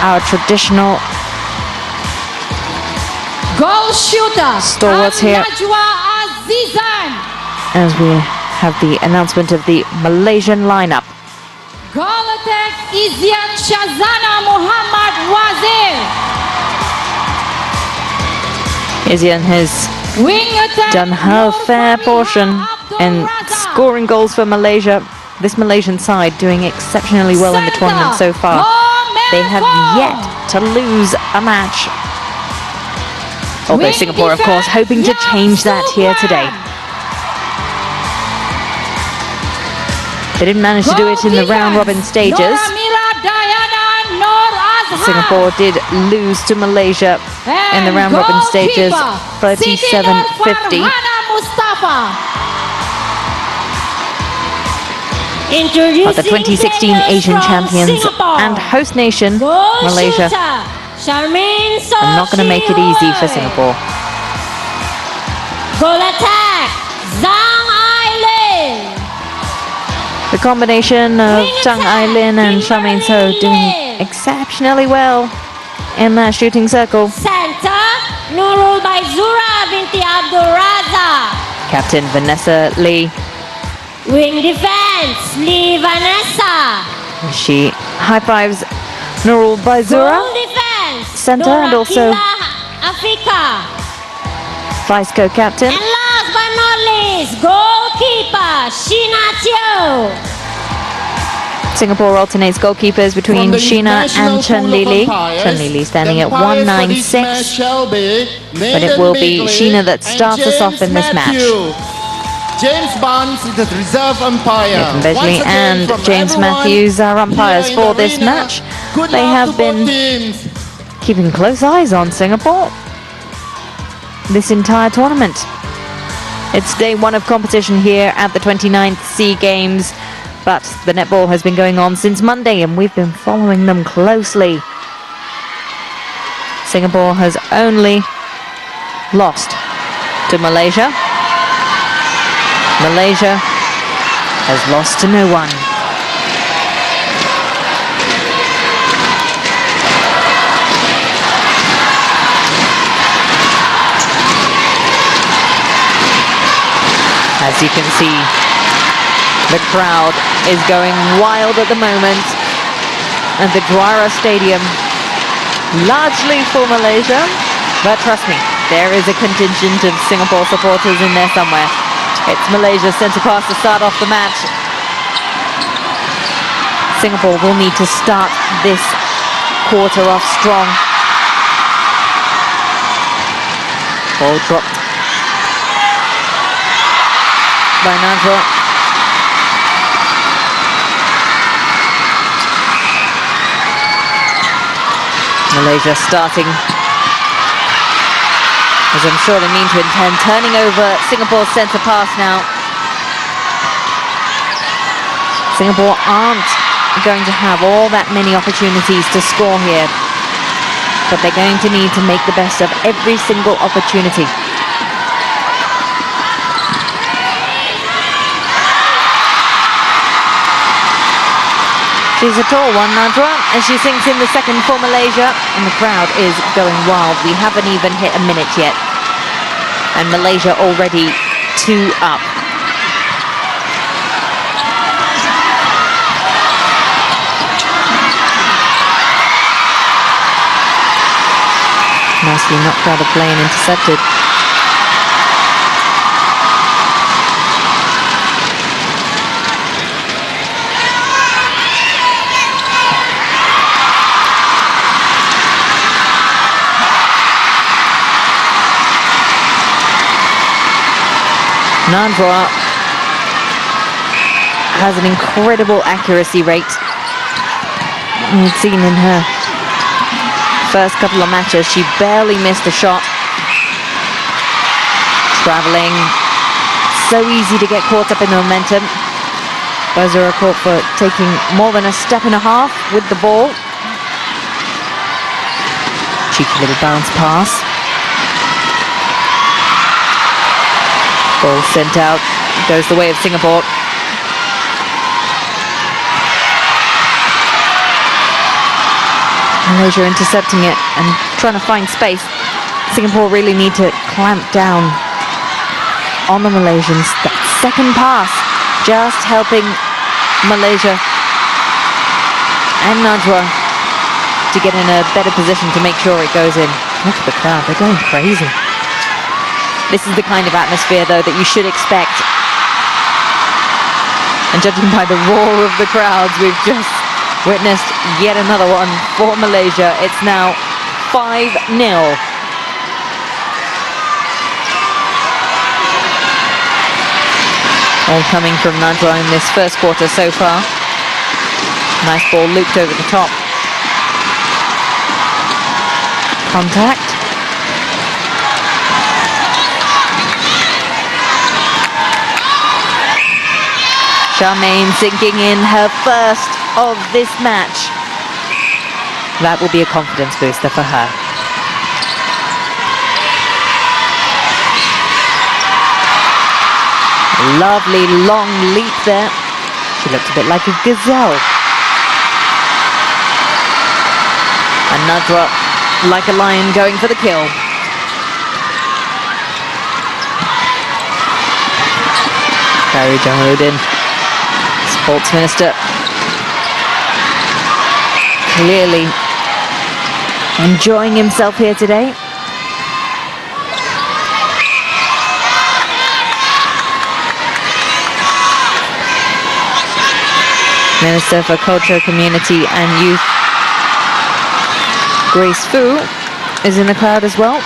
our traditional goal shooter stalwarts here, as we have the announcement of the Malaysian lineup. Goal attack Izian Shazana Muhammad Wazir. Izian has done her fair portion in scoring goals for Malaysia. This Malaysian side doing exceptionally well in the tournament so far. They have yet to lose a match. Although Singapore, of course, hoping to change that here today. They didn't manage to do it in the round-robin stages. Singapore did lose to Malaysia in the round-robin stages, 37-50. But the 2016 Asian champions and host nation, Malaysia, are not going to make it easy for Singapore. Goal attack, Zhang Ailin. The combination of Zhang Ailin and Charmaine So doing exceptionally well in that shooting circle. Center, Nurul Baizura binti Abdul Raza. Captain Vanessa Lee. Wing defense, Lee Vanessa. She high-fives Nurul Baizura. Goal defense, Center and also Africa. Vice co-captain. And last but not least, goalkeeper, Sheena Teo. Singapore alternates goalkeepers between Sheena and Chen Lili. Chen Lili standing at 196. But it will be Sheena that starts us off in this match. James Barnes, the reserve umpire. Nathan Begley and James Matthews are umpires for this match. They have been keeping close eyes on Singapore this entire tournament. It's day one of competition here at the 29th SEA Games, but the netball has been going on since Monday and we've been following them closely. Singapore has only lost to Malaysia. Malaysia has lost to no one. As you can see, the crowd is going wild at the moment at the Dwara Stadium, largely for Malaysia, but trust me, there is a contingent of Singapore supporters in there somewhere. It's Malaysia's centre pass to start off the match. Singapore will need to start this quarter off strong. Ball dropped by Najwa. Malaysia starting, as I'm sure they mean to intend, turning over Singapore's centre pass now. Singapore aren't going to have all that many opportunities to score here, but they're going to need to make the best of every single opportunity. She's a tall one, Najwa, and she sinks in the second for Malaysia, and the crowd is going wild. We haven't even hit a minute yet, and Malaysia already 2 up. Nicely knocked out of play and intercepted. Najwa has an incredible accuracy rate. We've seen in her first couple of matches, she barely missed a shot. Traveling, so easy to get caught up in the momentum. Baizura caught for taking more than a step and a half with the ball. Cheeky little bounce pass. Ball sent out, goes the way of Singapore. Malaysia intercepting it and trying to find space. Singapore really need to clamp down on the Malaysians. That second pass just helping Malaysia and Najwa to get in a better position to make sure it goes in. Look at the crowd, they're going crazy. This is the kind of atmosphere, though, that you should expect. And judging by the roar of the crowds, we've just witnessed yet another one for Malaysia. It's now 5-0. All coming from Najwa in this first quarter so far. Nice ball looped over the top. Contact. Charmaine sinking in her first of this match. That will be a confidence booster for her. Lovely long leap there. She looked a bit like a gazelle. And Najwa like a lion going for the kill. Barry Jamaluddin, Sports Minister, clearly enjoying himself here today. Minister for Culture, Community and Youth, Grace Fu, is in the crowd as well,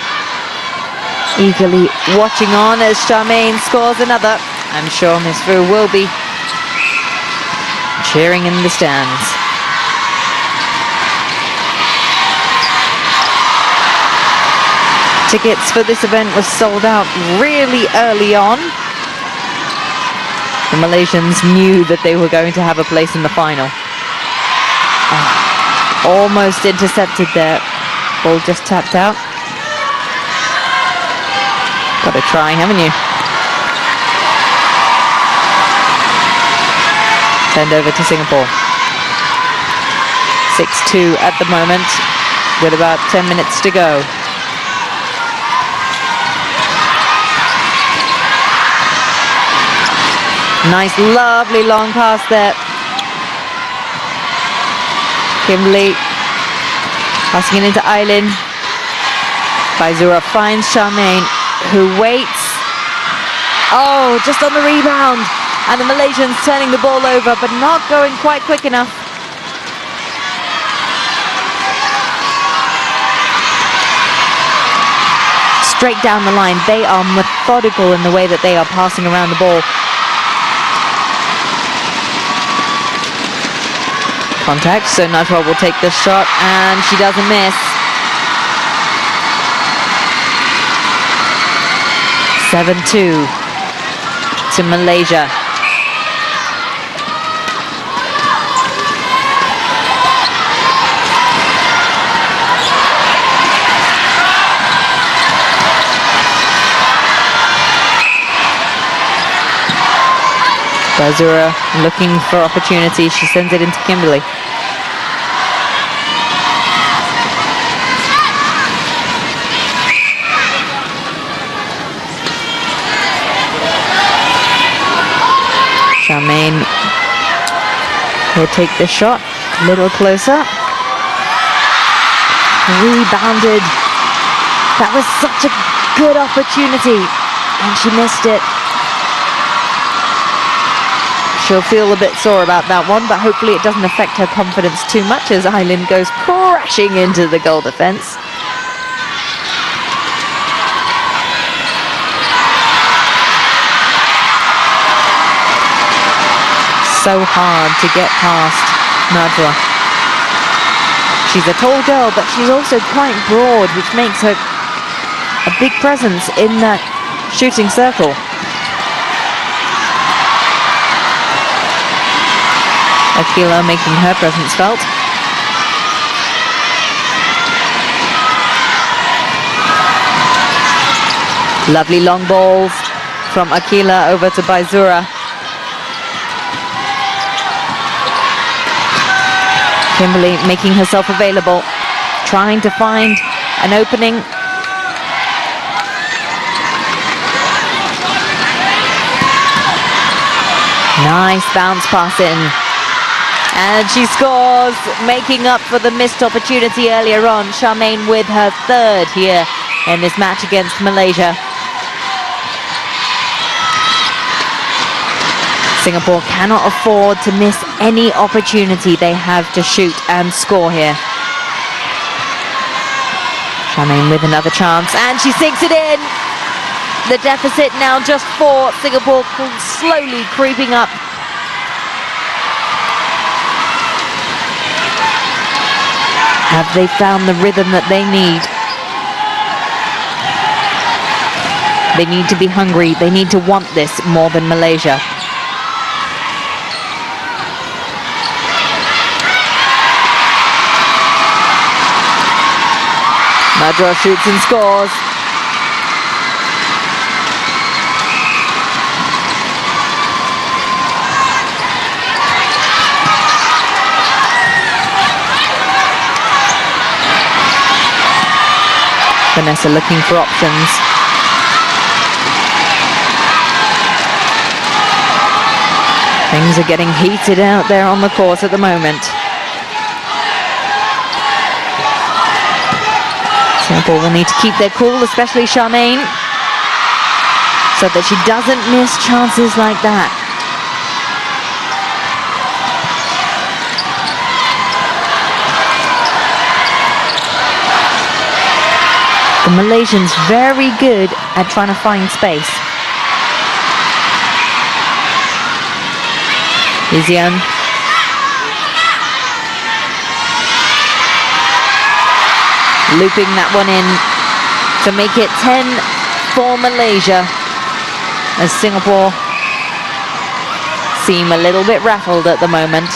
eagerly watching on as Charmaine scores another. I'm sure Miss Fu will be cheering in the stands. Tickets for this event were sold out really early on. The Malaysians knew that they were going to have a place in the final. Almost intercepted there. Ball just tapped out. Got to try, haven't you? Send over to Singapore. 6-2 at the moment, with about 10 minutes to go. Nice, lovely long pass there. Kimberly passing it into Aileen. Baizura finds Charmaine, who waits. Oh, just on the rebound. And the Malaysians turning the ball over, but not going quite quick enough. Straight down the line. They are methodical in the way that they are passing around the ball. Contact, so Najwa will take this shot, and she doesn't miss. 7-2 to Malaysia. Baizura looking for opportunity. She sends it into Kimberly. Charmaine will take this shot a little closer. Rebounded. That was such a good opportunity, and she missed it. She'll feel a bit sore about that one, but hopefully it doesn't affect her confidence too much as Aileen goes crashing into the goal defense. So hard to get past Najwa. She's a tall girl, but she's also quite broad, which makes her a big presence in that shooting circle. Akila making her presence felt. Lovely long balls from Akila over to Baizura. Kimberly making herself available. trying to find an opening. Nice bounce pass in. And she scores, making up for the missed opportunity earlier on. Charmaine with her third here in this match against Malaysia. Singapore cannot afford to miss any opportunity they have to shoot and score here. Charmaine with another chance, and she sinks it in. The deficit now just 4. Singapore slowly creeping up. Have they found the rhythm that they need? They need to be hungry. They need to want this more than Malaysia. Najwa shoots and scores. Vanessa looking for options. Things are getting heated out there on the court at the moment. Singapore will need to keep their cool, especially Charmaine, so that she doesn't miss chances like that. The Malaysians very good at trying to find space. Msia. Looping that one in to make it 10 for Malaysia, as Singapore seem a little bit rattled at the moment.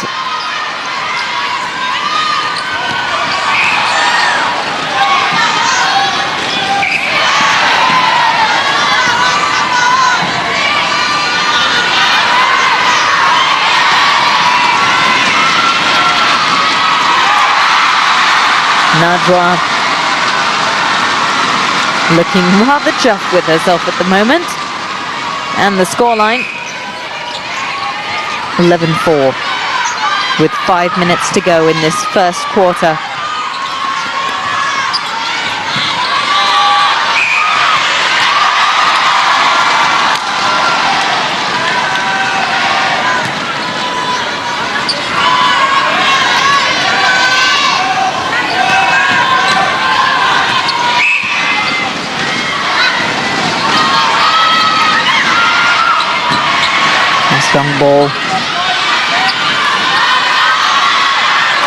Najwa looking rather chuffed with herself at the moment. And the scoreline, 11-4, with 5 minutes to go in this first quarter. Strong ball.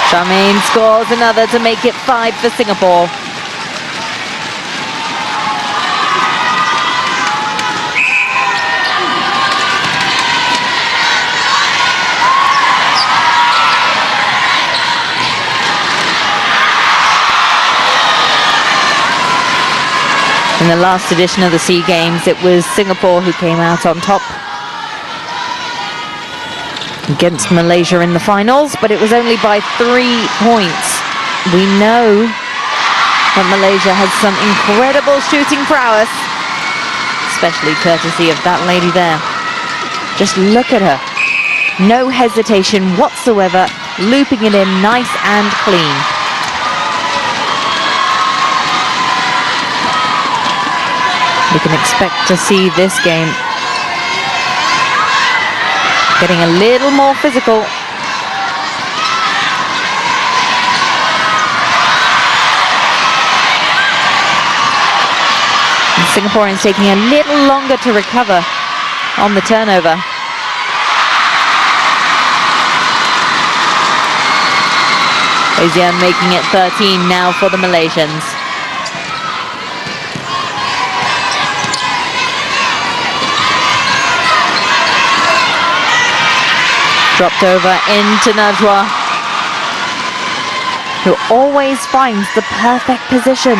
Charmaine scores another to make it 5 for Singapore. In the last edition of the SEA Games, it was Singapore who came out on top against Malaysia in the finals, but it was only by 3 points. We know that Malaysia has some incredible shooting prowess, especially courtesy of that lady there. Just look at her. No hesitation whatsoever, looping it in nice and clean. We can expect to see this game getting a little more physical. And Singaporeans taking a little longer to recover on the turnover. Msia making it 13 now for the Malaysians. Dropped over into Najwa, who always finds the perfect position.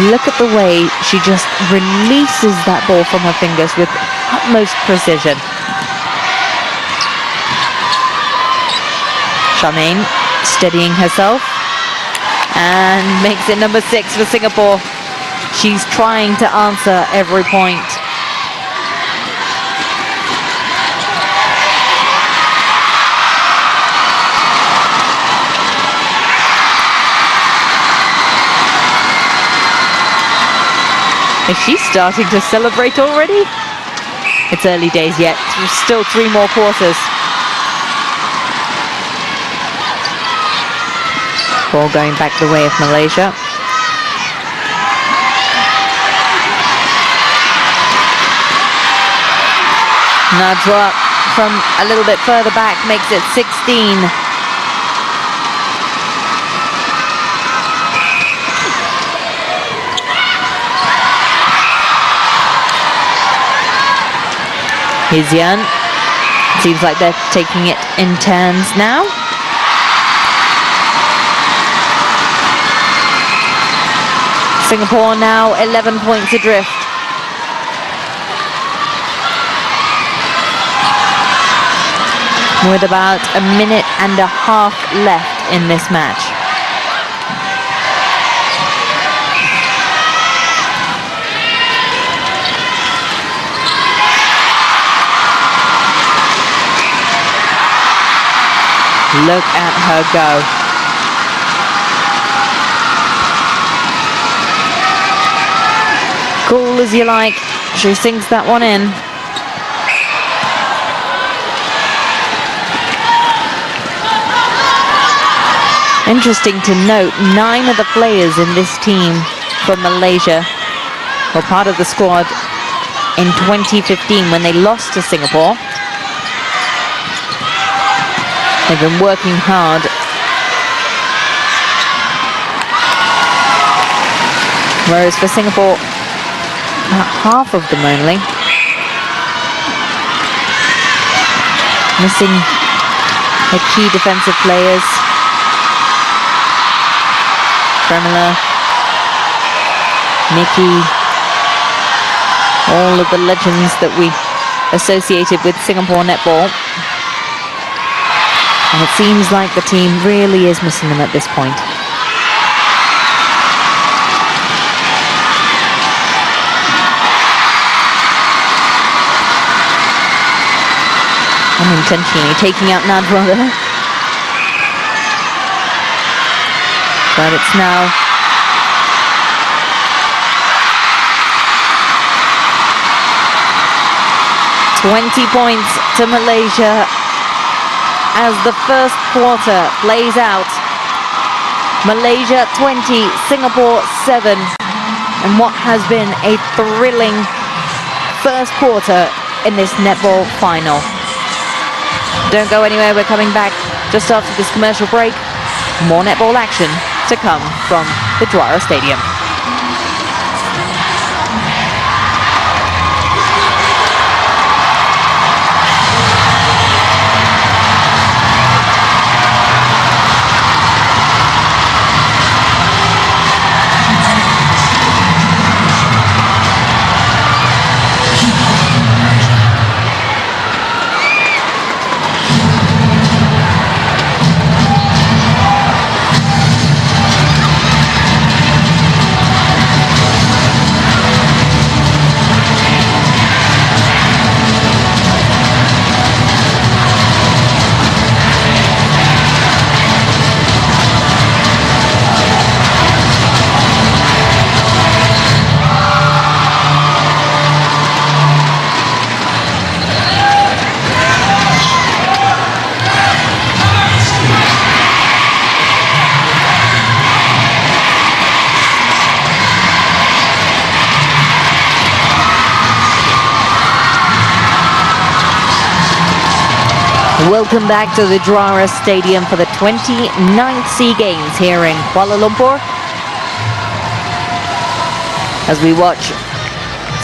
Look at the way she just releases that ball from her fingers with utmost precision. Charmaine steadying herself and makes it number 6 for Singapore. She's trying to answer every point. Is she starting to celebrate already? It's early days yet. There's still 3 more quarters. Ball going back the way of Malaysia. Najwa from a little bit further back makes it 16. Msia. Seems like they're taking it in turns now. Singapore now 11 points adrift. With about a minute and a half left in this match. Look at her go. Cool as you like. She sinks that one in. Interesting to note, 9 of the players in this team from Malaysia were part of the squad in 2015 when they lost to Singapore. They've been working hard. Whereas for Singapore, about half of them only. Missing their key defensive players. Fremela, Nikki, all of the legends that we associated with Singapore netball. And it seems like the team really is missing them at this point. Unintentionally taking out Najwa there. But it's now $20 points to Malaysia as the first quarter plays out. Malaysia 20, Singapore 7, and what has been a thrilling first quarter in this netball final. Don't go anywhere, we're coming back just after this commercial break. More netball action to come from the Juara Stadium. Welcome back to the Juara Stadium for the 29th SEA Games here in Kuala Lumpur. As we watch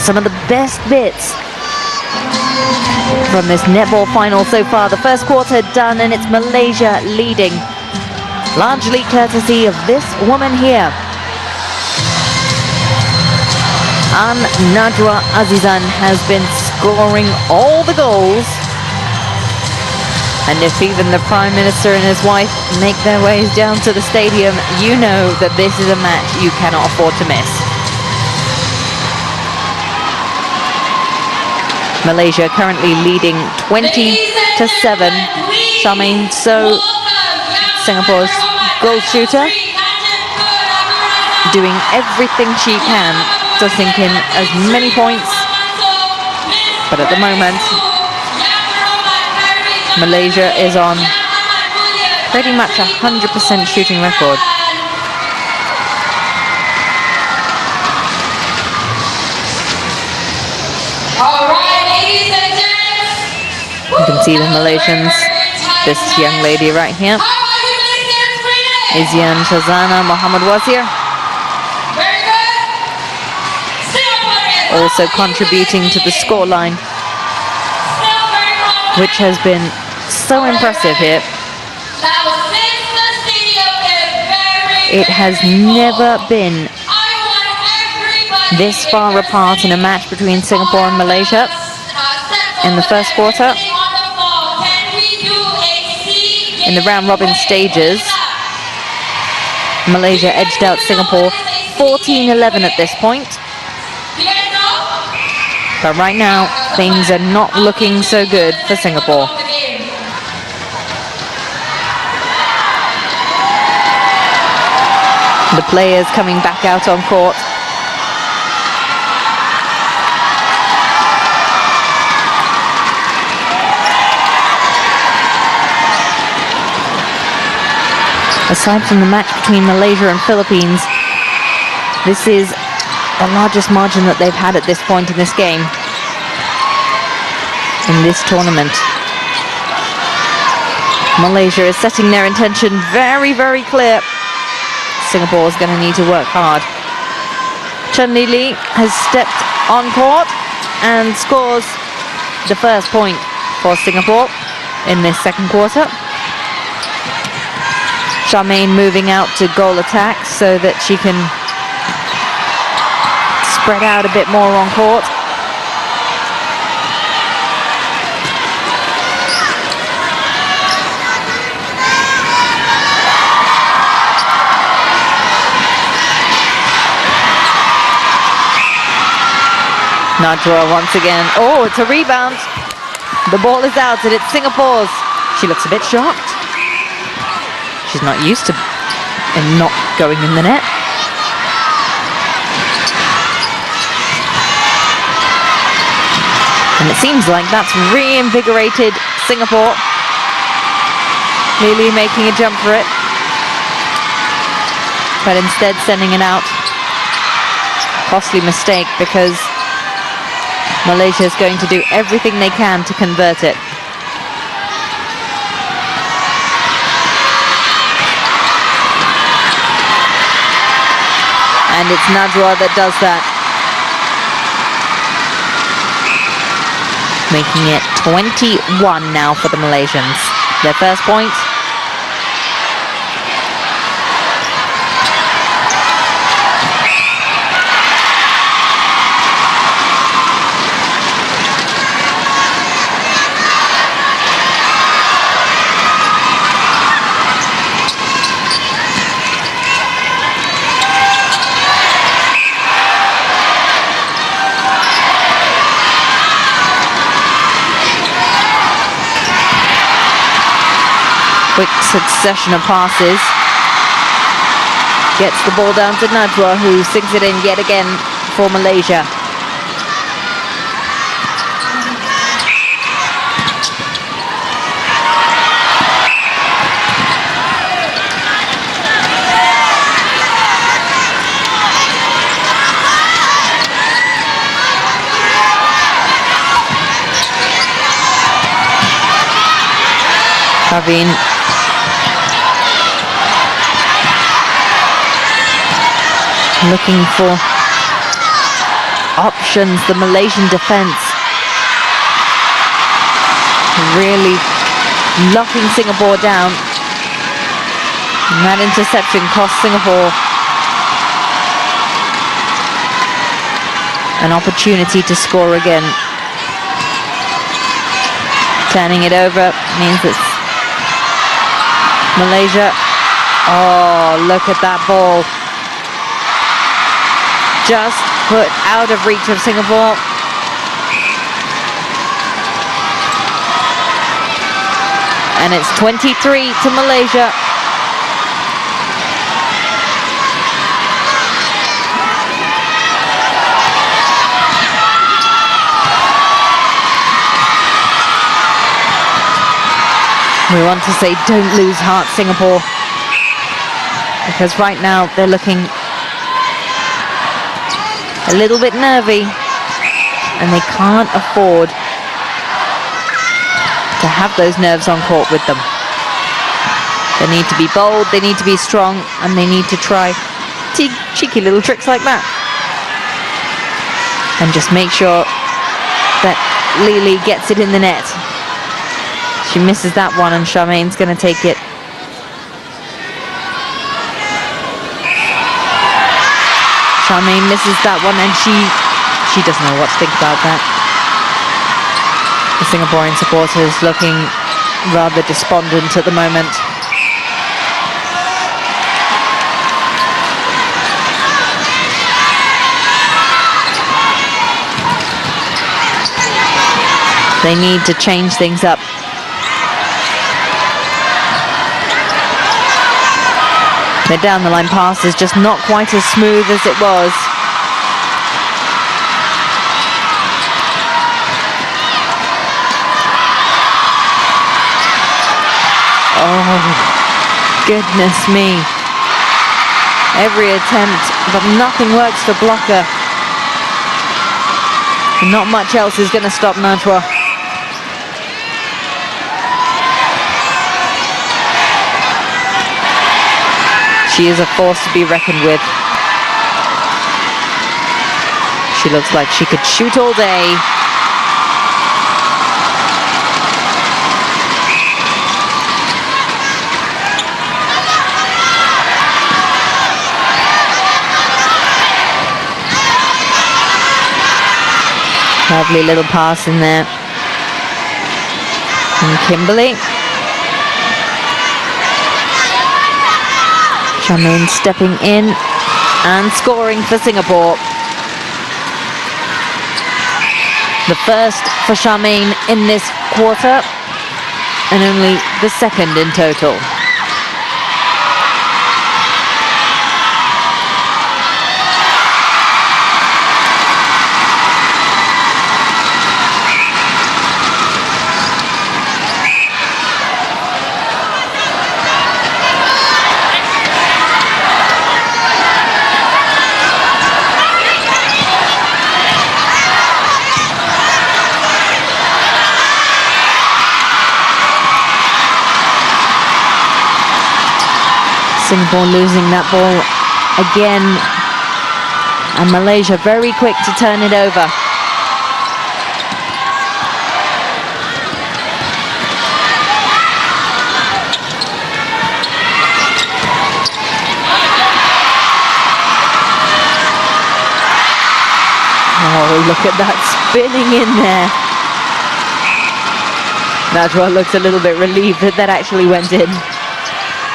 some of the best bits from this netball final so far. The first quarter done and it's Malaysia leading, largely courtesy of this woman here. Najwa Azizan has been scoring all the goals. And if even the Prime Minister and his wife make their ways down to the stadium, you know that this is a match you cannot afford to miss. Malaysia currently leading 20-7. Charmaine So, Singapore's goal shooter, doing everything she can to sink in as many points. But at the moment, Malaysia is on pretty much 100% shooting record. You can see the Malaysians, this young lady right here, Izian Shazana Muhammad Wazir, also contributing to the scoreline, which has been so impressive here. It has never been this far apart in a match between Singapore and Malaysia in the first quarter. In the round-robin stages, Malaysia edged out Singapore 14-11 at this point. But right now, things are not looking so good for Singapore. The players coming back out on court. Aside from the match between Malaysia and Philippines, this is the largest margin that they've had at this point in this game, in this tournament. Malaysia is setting their intention very, very clear. Singapore is going to need to work hard. Chun Li has stepped on court and scores the first point for Singapore in this second quarter. Charmaine moving out to goal attack so that she can spread out a bit more on court. Najwa once again. Oh, it's a rebound. The ball is out and it's Singapore's. She looks a bit shocked. She's not used to it not going in the net. And it seems like that's reinvigorated Singapore. Lily making a jump for it, but instead sending it out. Costly mistake because Malaysia is going to do everything they can to convert it. And it's Najwa that does that, making it 21 now for the Malaysians. Their first point. Quick succession of passes. Gets the ball down to Najwa, who sinks it in yet again for Malaysia. Praveen looking for options. The Malaysian defense really locking Singapore down. And that interception cost Singapore an opportunity to score again. Turning it over means it's Malaysia. Oh, look at that ball. Just put out of reach of Singapore. And it's 23 to Malaysia. We want to say don't lose heart, Singapore, because right now they're looking a little bit nervy and they can't afford to have those nerves on court with them. They need to be bold, they need to be strong, and they need to try cheeky little tricks like that. And just make sure that Lili gets it in the net. She misses that one and Charmaine's going to take it. Charmaine misses that one and she doesn't know what to think about that. The Singaporean supporters looking rather despondent at the moment. They need to change things up. Their down the line pass is just not quite as smooth as it was. Oh, goodness me. Every attempt, but nothing works for blocker. And not much else is going to stop Najwa. She is a force to be reckoned with. She looks like she could shoot all day. Lovely little pass in there. And Kimberly. Charmaine stepping in and scoring for Singapore. The first for Charmaine in this quarter and only the second in total. Singapore losing that ball again, and Malaysia very quick to turn it over. Oh, look at that spinning in there. Najwa looks a little bit relieved that that actually went in.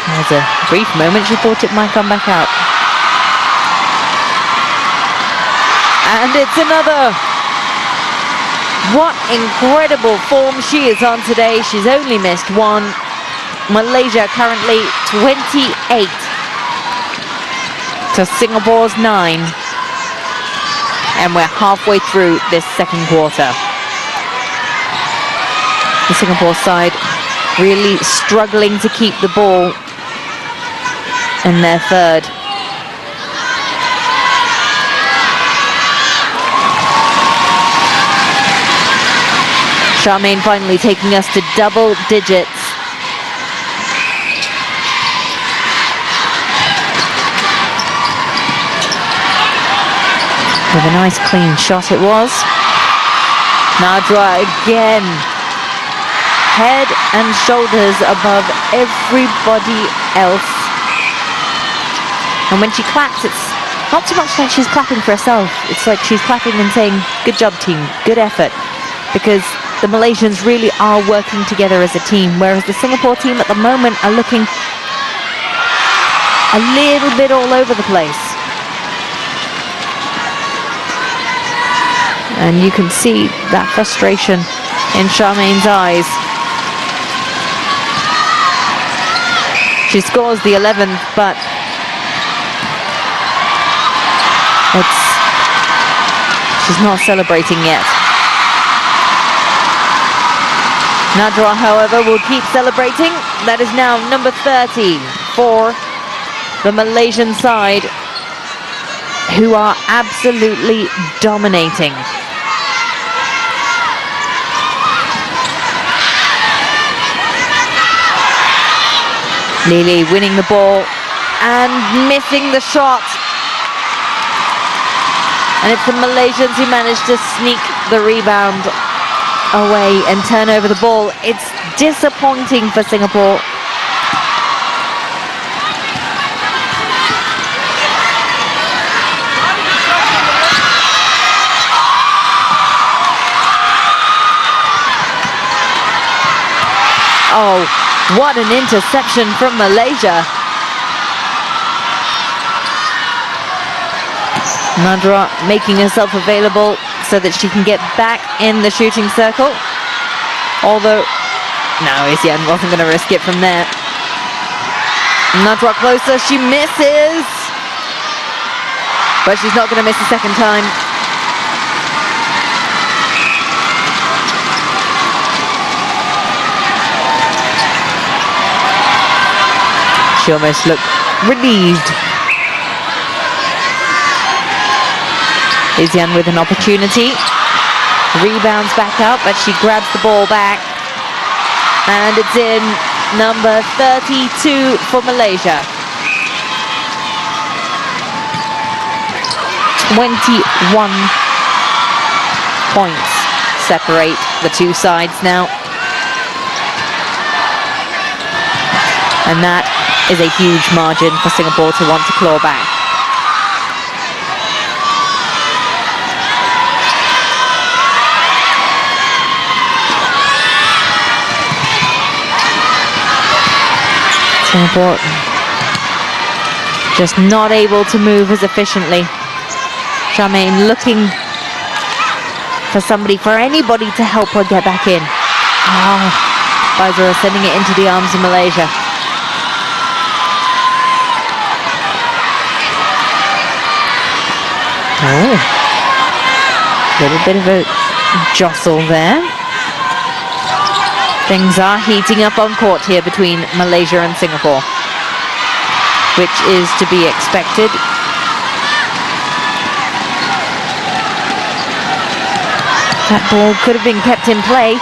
There's a brief moment she thought it might come back out. And it's another. What incredible form she is on today. She's only missed one. Malaysia currently 28 to Singapore's 9. And we're halfway through this second quarter. The Singapore side really struggling to keep the ball in their third. Charmaine finally taking us to double digits. With a nice clean shot it was. Najwa again. Head and shoulders above everybody else. And when she claps, it's not so much like she's clapping for herself. It's like she's clapping and saying, good job team, good effort. Because the Malaysians really are working together as a team, whereas the Singapore team at the moment are looking a little bit all over the place. And you can see that frustration in Charmaine's eyes. She scores the 11th, but she's not celebrating yet. Nadra, however, will keep celebrating. That is now number 30 for the Malaysian side, who are absolutely dominating. Lili winning the ball and missing the shot. And it's the Malaysians who managed to sneak the rebound away and turn over the ball. It's disappointing for Singapore. Oh, what an interception from Malaysia. Nadra making herself available so that she can get back in the shooting circle. Although, no, Msia wasn't going to risk it from there. Nadra closer, she misses. But she's not going to miss a second time. She almost looked relieved. Isian with an opportunity. Rebounds back up, but she grabs the ball back. And it's in, number 32 for Malaysia. 21 points separate the two sides now. And that is a huge margin for Singapore to want to claw back. Singapore just not able to move as efficiently. Charmaine looking for anybody to help her get back in. Oh, Faizal sending it into the arms of Malaysia. Oh, little bit of a jostle there. Things are heating up on court here between Malaysia and Singapore, which is to be expected. That ball could have been kept in play.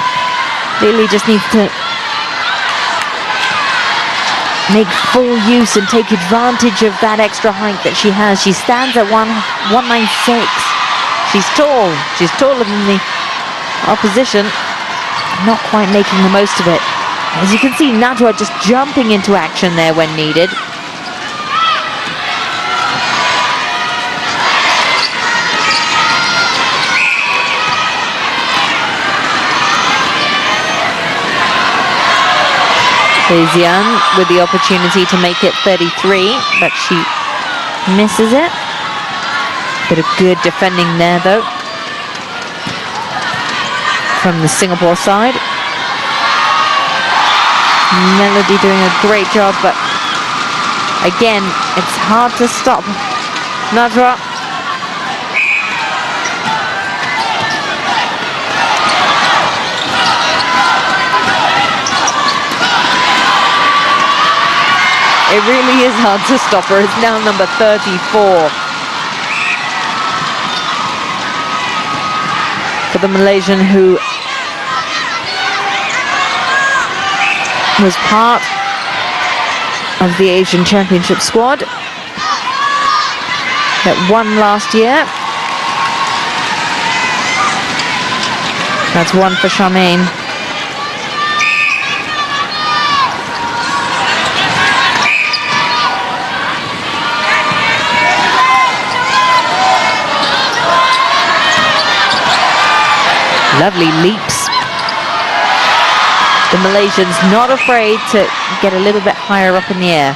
Lili just needs to make full use and take advantage of that extra height that she has. She stands at 196. She's tall. She's taller than the opposition. Not quite making the most of it. As you can see, Nadra just jumping into action there when needed. Zian with the opportunity to make it 33, but she misses it. Bit of good defending there though from the Singapore side. Melody doing a great job, but again, it's hard to stop Nadra. It really is hard to stop her. It's now number 34 for the Malaysian, who was part of the Asian Championship squad that won last year. That's one for Charmaine. Lovely leaps The Malaysians not afraid to get a little bit higher up in the air.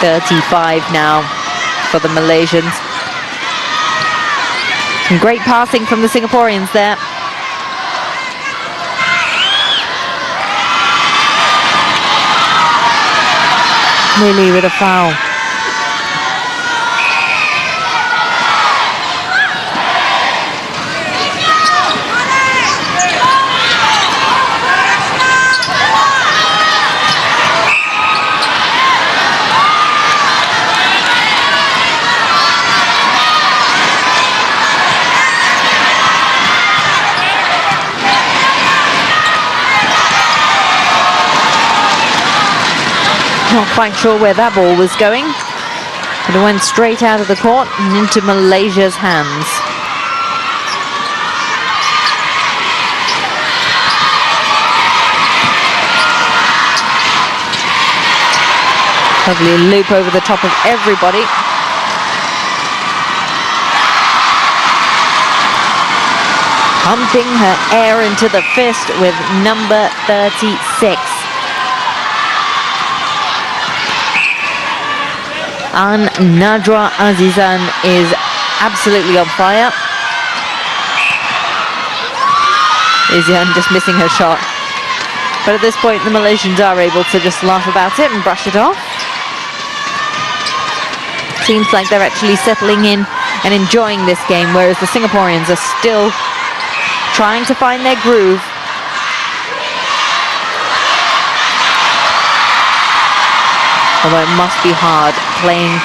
.35 now for the Malaysians. Some great passing from the Singaporeans there. Lily with a foul. Not quite sure where that ball was going, but it went straight out of the court and into Malaysia's hands. Lovely loop over the top of everybody. Pumping her air into the fist with number 36. And Najwa Azizan is absolutely on fire. Izyan just missing her shot. But at this point, the Malaysians are able to just laugh about it and brush it off. Seems like they're actually settling in and enjoying this game, whereas the Singaporeans are still trying to find their groove. Although it must be hard playing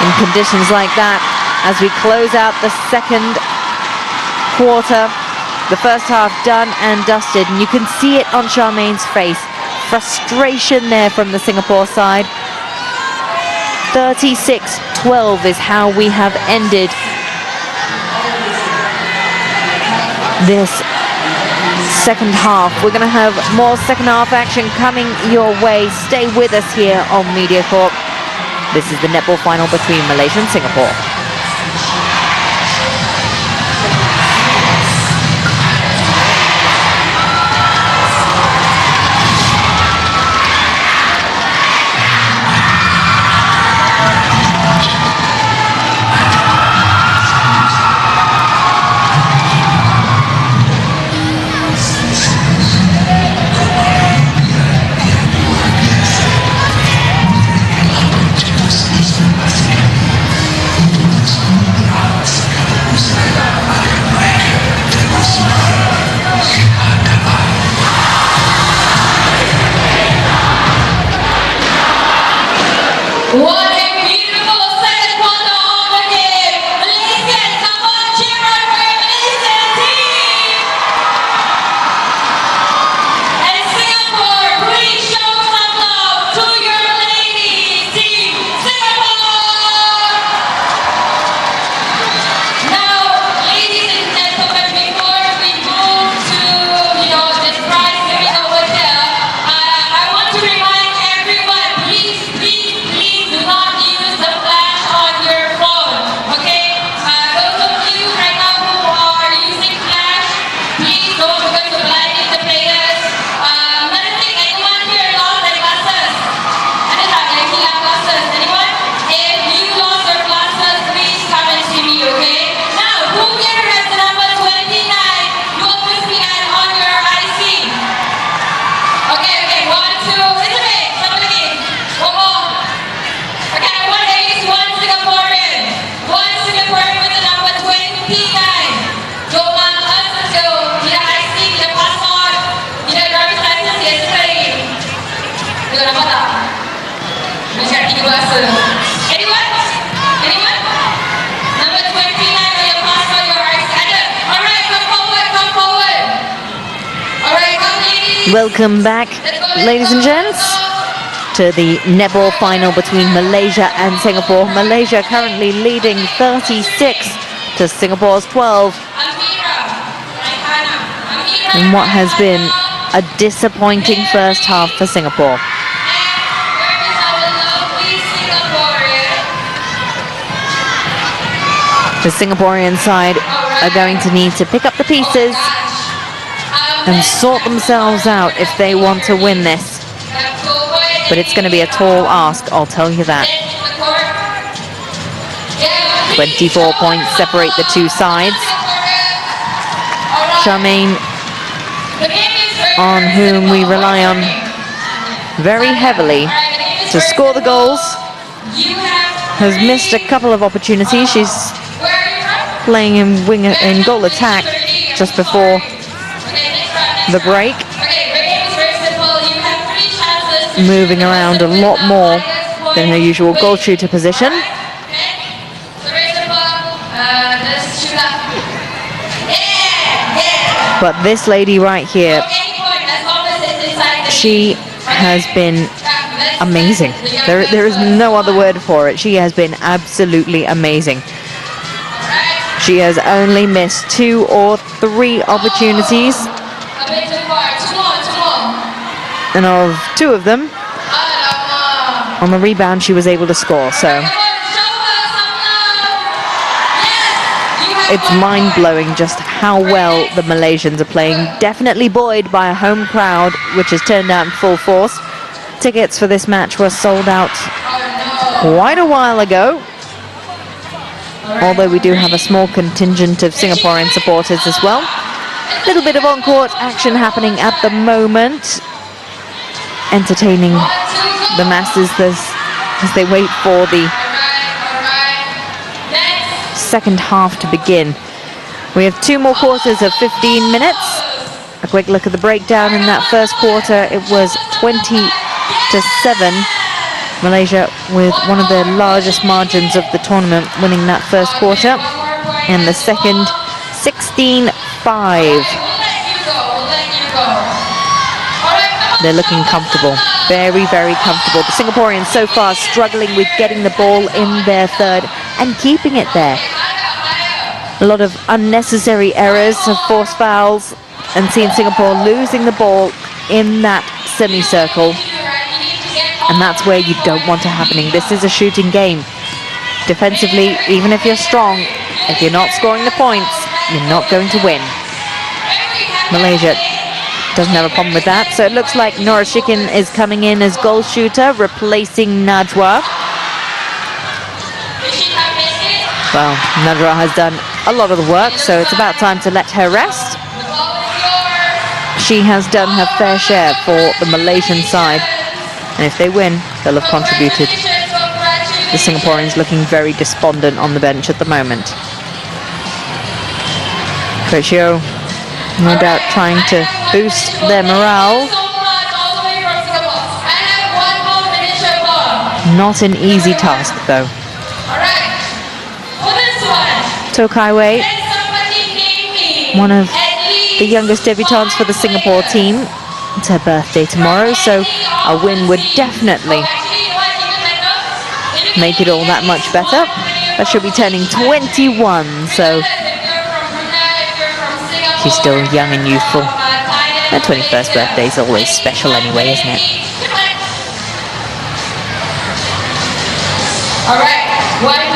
in conditions like that as we close out the second quarter. The first half done and dusted, and you can see it on Charmaine's face. Frustration there from the Singapore side. 36-12 is how we have ended this second half. We're going to have more second half action coming your way. Stay with us here on MediaCorp. This is the netball final between Malaysia and Singapore. What a beautiful second quarter of the game. Malaysians, come on, cheer up for your Malaysian team. And Singapore, please show some love to your ladies team, Singapore. Now, ladies and gentlemen, before we move to, this prize giving over here, I want to remind everyone, please do not use the flash on your phone, okay? Those of you right now who are using flash, please don't, because you're blinding the players. Another thing, anyone here lost their glasses? Ada tak yang hilang glasses? Anyone? If you lost your glasses, please come and see me, okay? Now, who here has the number 29? You will put me on your IC. Okay, 1, 2, it's okay, satu lagi. One more. Okay, I want at least one Singaporean. One Singaporean with the number 29. Jom us to tidak IC, tidak passport, tidak driver's license, yesterday. Tengok nampak tak? Macam 3 bahasa. Anyone? Anyone? Number 29 on your passport, your IC. Ada? Alright, come forward. Alright, come ladies. Welcome back, ladies and gents, to the netball final between Malaysia and Singapore. Malaysia currently leading 36 to Singapore's 12 in what has been a disappointing first half for Singapore. Where is our lovely Singaporean? The Singaporean side are going to need to pick up the pieces and sort themselves out if they want to win this. But it's going to be a tall ask, I'll tell you that. 24 points separate the two sides. Charmaine, on whom we rely on very heavily to score the goals, has missed a couple of opportunities. She's playing in goal attack just before the break, moving around a lot more than her usual goal shooter position. But this lady right here, she has been amazing. There is no other word for it. She has been absolutely amazing. She has only missed 2 or 3 opportunities, and of 2 of them, on the rebound she was able to score. So it's mind-blowing just how well the Malaysians are playing. Definitely buoyed by a home crowd, which has turned out in full force. Tickets for this match were sold out quite a while ago, although we do have a small contingent of Singaporean supporters as well. A little bit of on-court action happening at the moment, entertaining the masses as they wait for the second half to begin. We have 2 more quarters of 15 minutes. A quick look at the breakdown in that first quarter. It was 20-7. Malaysia with one of their largest margins of the tournament, winning that first quarter. And the second, 16-5. They're looking comfortable. Very, very comfortable. The Singaporeans so far struggling with getting the ball in their third and keeping it there. A lot of unnecessary errors of forced fouls, and seen Singapore losing the ball in that semicircle. And that's where you don't want it happening. This is a shooting game. Defensively, even if you're strong, if you're not scoring the points, you're not going to win. Malaysia doesn't have a problem with that. So it looks like Nora Shikin is coming in as goal shooter, replacing Najwa. Well, Najwa has done a lot of the work, so it's about time to let her rest. She has done her fair share for the Malaysian side, and if they win, they'll have contributed. The Singaporeans looking very despondent on the bench at the moment. Coach Yeo, no doubt trying to boost their morale. Not an easy task, though. To Kai Wei, one of the youngest debutants for the Singapore team. It's her birthday tomorrow, so a win would definitely make it all that much better. But she'll be turning 21, so she's still young and youthful. Her 21st birthday is always special anyway, isn't it?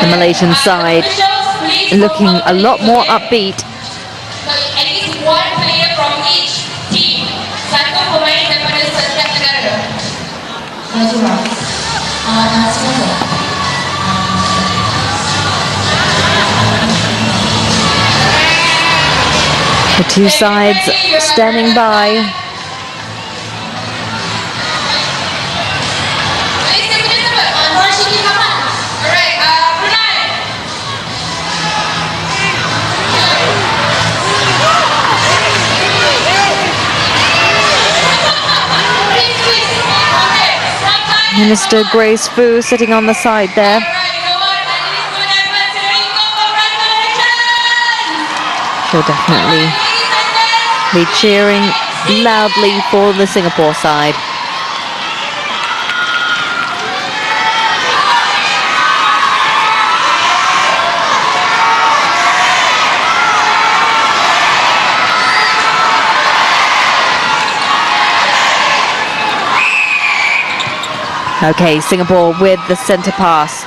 The Malaysian side looking a lot more upbeat. At least one player from each team. Satu pemain daripada setiap negara. The two sides standing by. Minister Grace Fu sitting on the side there. She'll definitely be cheering loudly for the Singapore side. Okay, Singapore with the centre pass.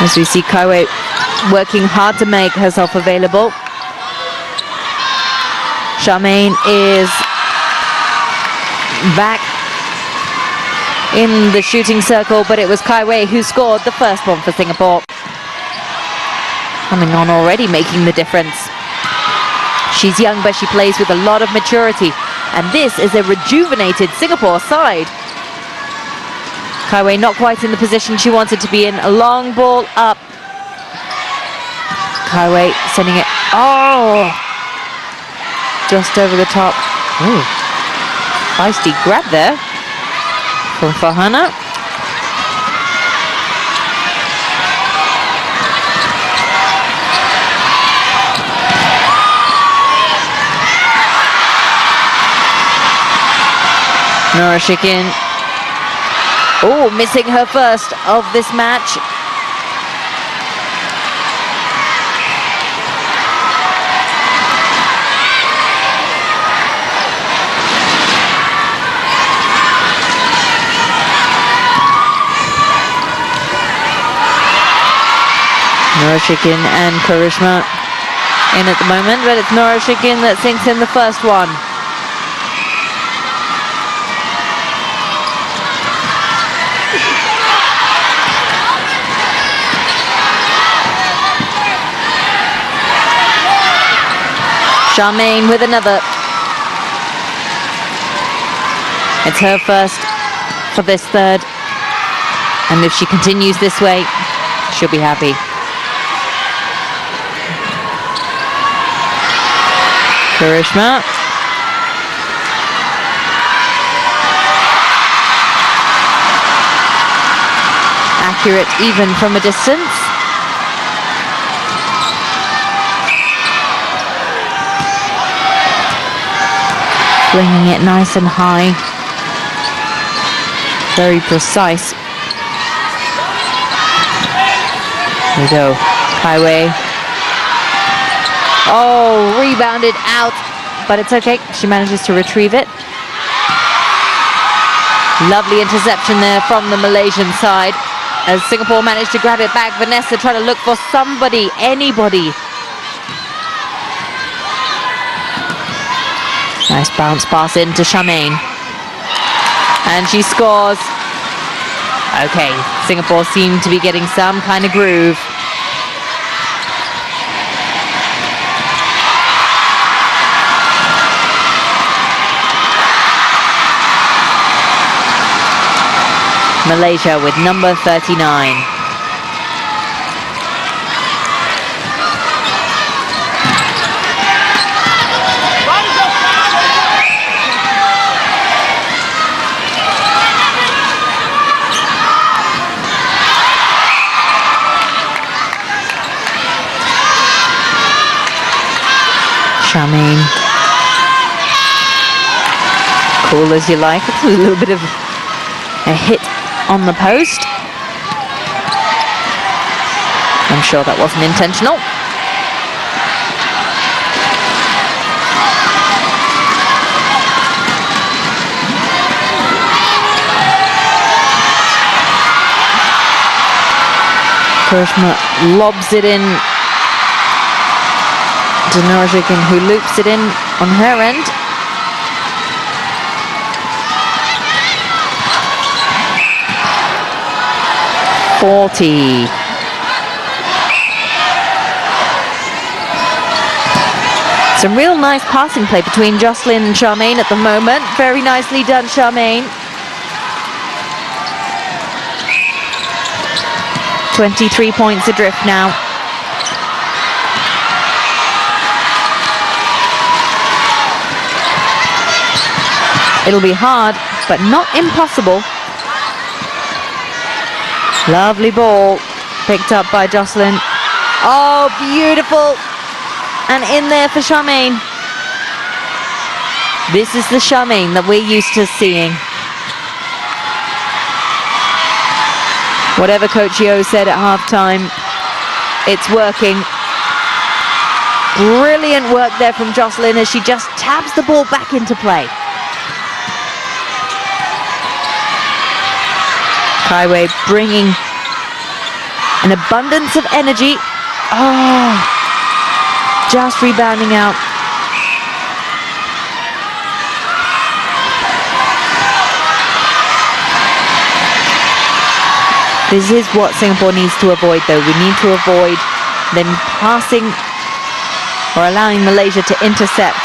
As we see Kaiwei working hard to make herself available. Charmaine is back in the shooting circle, but it was Kaiwei who scored the first one for Singapore. Coming on already, making the difference. She's young, but she plays with a lot of maturity. And this is a rejuvenated Singapore side. Kaiwei not quite in the position she wanted to be in. A long ball up. Kaiwei sending it. Oh! Just over the top. Ooh. Feisty grab there from Farhana. Nora Shikin. Oh, missing her first of this match. Nora Shikin and Karishma in at the moment, but it's Nora Shikin that sinks in the first one. Charmaine with another. It's her first for this third. And if she continues this way, she'll be happy. Karishma. Accurate even from a distance. Flinging it nice and high. Very precise. There we go. Kaiwei. Oh, rebounded out, but it's okay. She manages to retrieve it. Lovely interception there from the Malaysian side. As Singapore managed to grab it back, Vanessa trying to look for somebody, anybody. Nice bounce pass into Charmaine. And she scores. Okay, Singapore seem to be getting some kind of groove. Malaysia with number 39. Charmaine. Cool as you like. It's a little bit of a hit on the post. I'm sure that wasn't intentional. Karishma lobs it in to Nora Shikin, who loops it in on her end. Some real nice passing play between Jocelyn and Charmaine at the moment. Very nicely done, Charmaine. 23 points adrift now. It'll be hard, but not impossible. Lovely ball, picked up by Jocelyn. Oh, beautiful. And in there for Charmaine. This is the Charmaine that we're used to seeing. Whatever Coach Yeo said at halftime, it's working. Brilliant work there from Jocelyn as she just taps the ball back into play. Kaiwei bringing An abundance of energy. Oh, just rebounding out. This is what Singapore needs to avoid, though. We need to avoid them passing or allowing Malaysia to intercept.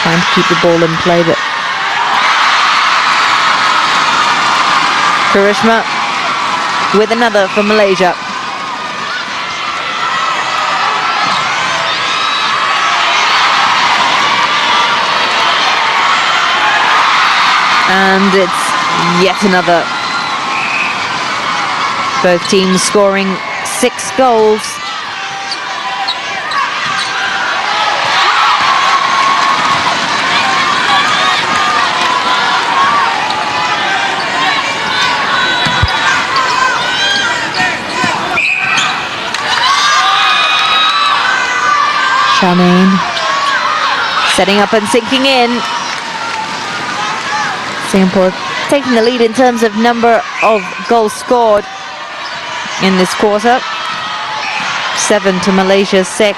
Trying to keep the ball in play, but Karishma with another for Malaysia. And it's yet another. Both teams scoring 6 goals. Charmaine setting up and sinking in. Singapore taking the lead in terms of number of goals scored in this quarter. 7 to Malaysia's 6.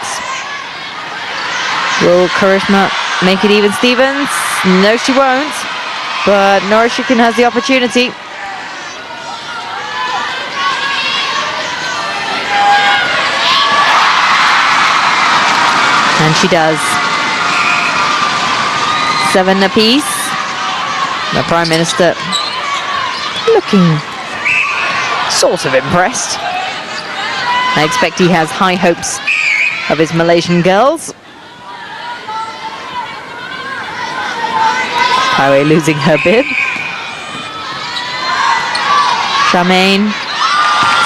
Will Karishma make it even, Stevens? No, she won't. But Norishikin has the opportunity. And she does. 7 apiece. The Prime Minister looking sort of impressed. I expect he has high hopes of his Malaysian girls. Highway losing her bib. Charmaine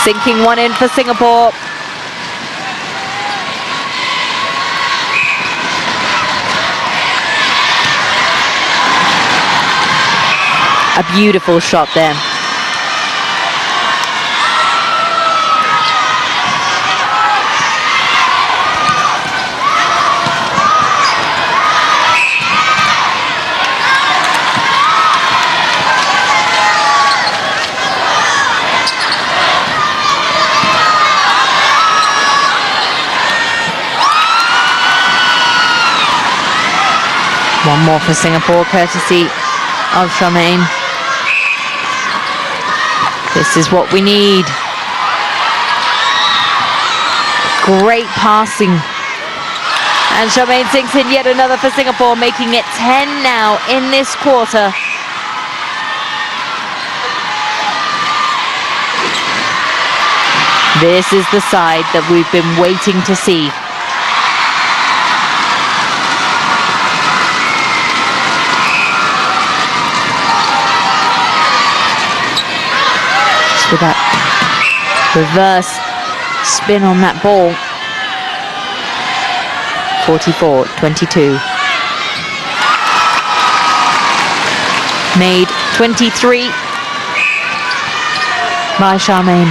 sinking one in for Singapore. A beautiful shot there. One more for Singapore, courtesy of Charmaine. This is what we need. Great passing. And Charmaine sinks in yet another for Singapore, making it 10 now in this quarter. This is the side that we've been waiting to see. With that reverse spin on that ball. 44-22. Made 23 by Charmaine.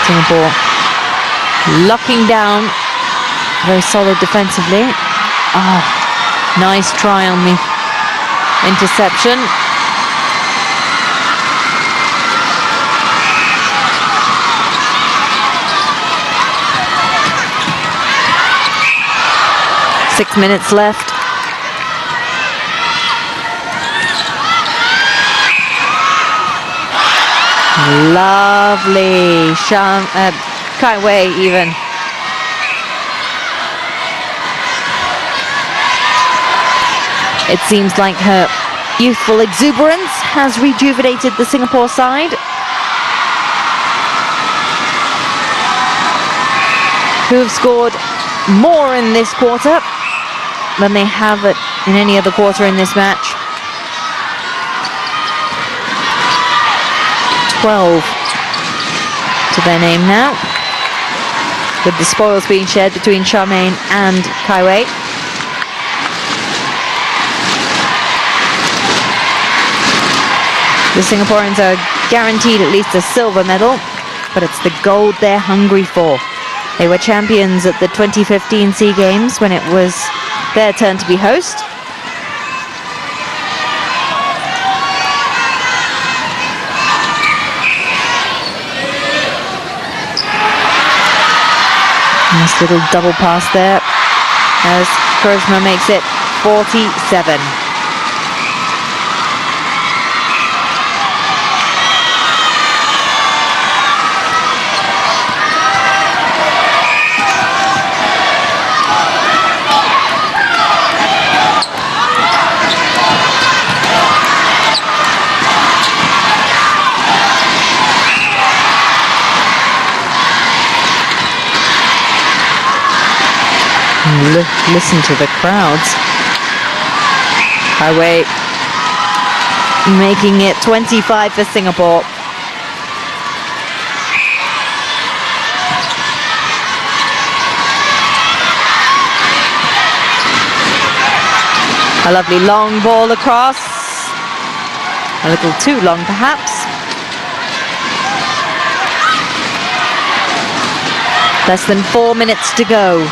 Singapore locking down, very solid defensively. Oh, nice try on the interception. Six minutes left. Lovely. Kai Wei even. It seems like her youthful exuberance has rejuvenated the Singapore side, who have scored more in this quarter than they have in any other quarter in this match. 12 to their name now, with the spoils being shared between Charmaine and Kai Wei. The Singaporeans are guaranteed at least a silver medal, but it's the gold they're hungry for. They were champions at the 2015 SEA Games when it was their turn to be host. Nice little double pass there as Karishma makes it 47. Listen to the crowds. Highway making it 25 for Singapore. A lovely long ball across. A little too long perhaps. Less than 4 minutes to go.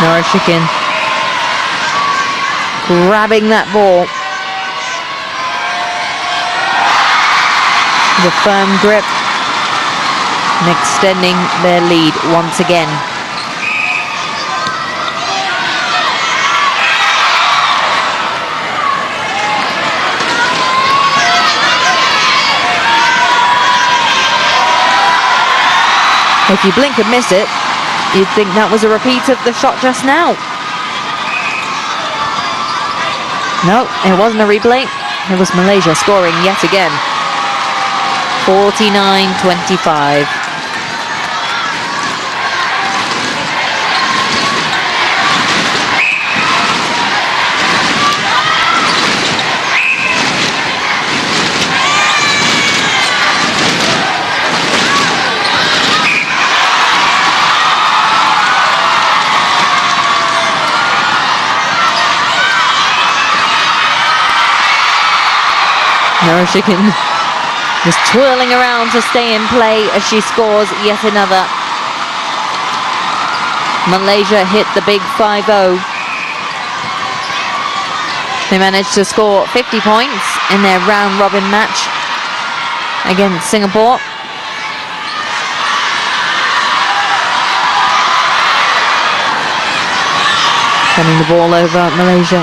Norashikin grabbing that ball with a firm grip and extending their lead once again. If you blink and miss it, you'd think that was a repeat of the shot just now. No, it wasn't a replay. It was Malaysia scoring yet again. 49-25. Norashikin just twirling around to stay in play as she scores yet another. Malaysia hit the big 5-0. They managed to score 50 points in their round-robin match against Singapore. Turning the ball over, Malaysia.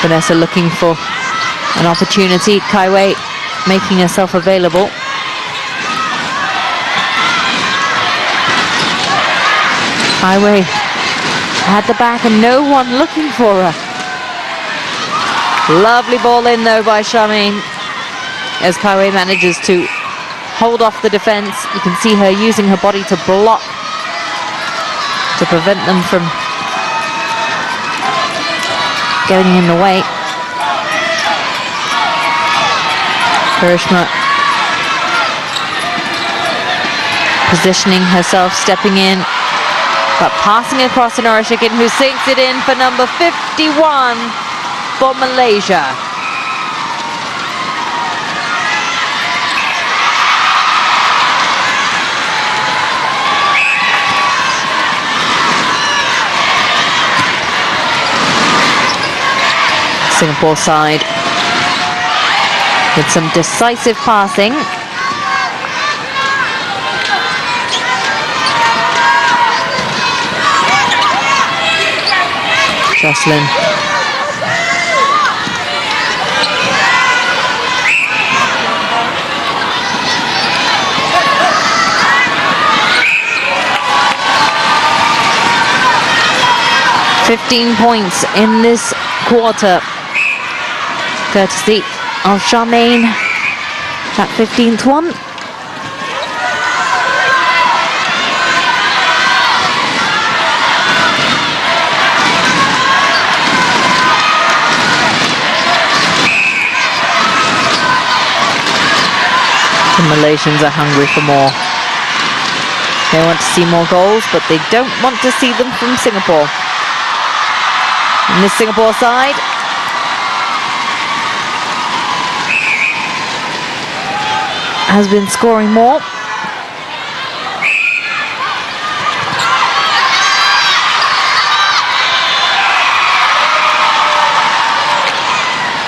Vanessa looking for an opportunity. Kaiwei making herself available. Kaiwei had the back and no one looking for her. Lovely ball in though by Charmaine as Kaiwei manages to hold off the defense. You can see her using her body to block to prevent them from getting in the way. Karishma positioning herself, stepping in, but passing across to Norashikin, who sinks it in for number 51 for Malaysia. Singapore side with some decisive passing. Jocelyn. $15 points in this quarter, courtesy of Charmaine, that 15th one. The Malaysians are hungry for more. They want to see more goals, but they don't want to see them from Singapore. And this Singapore side has been scoring more.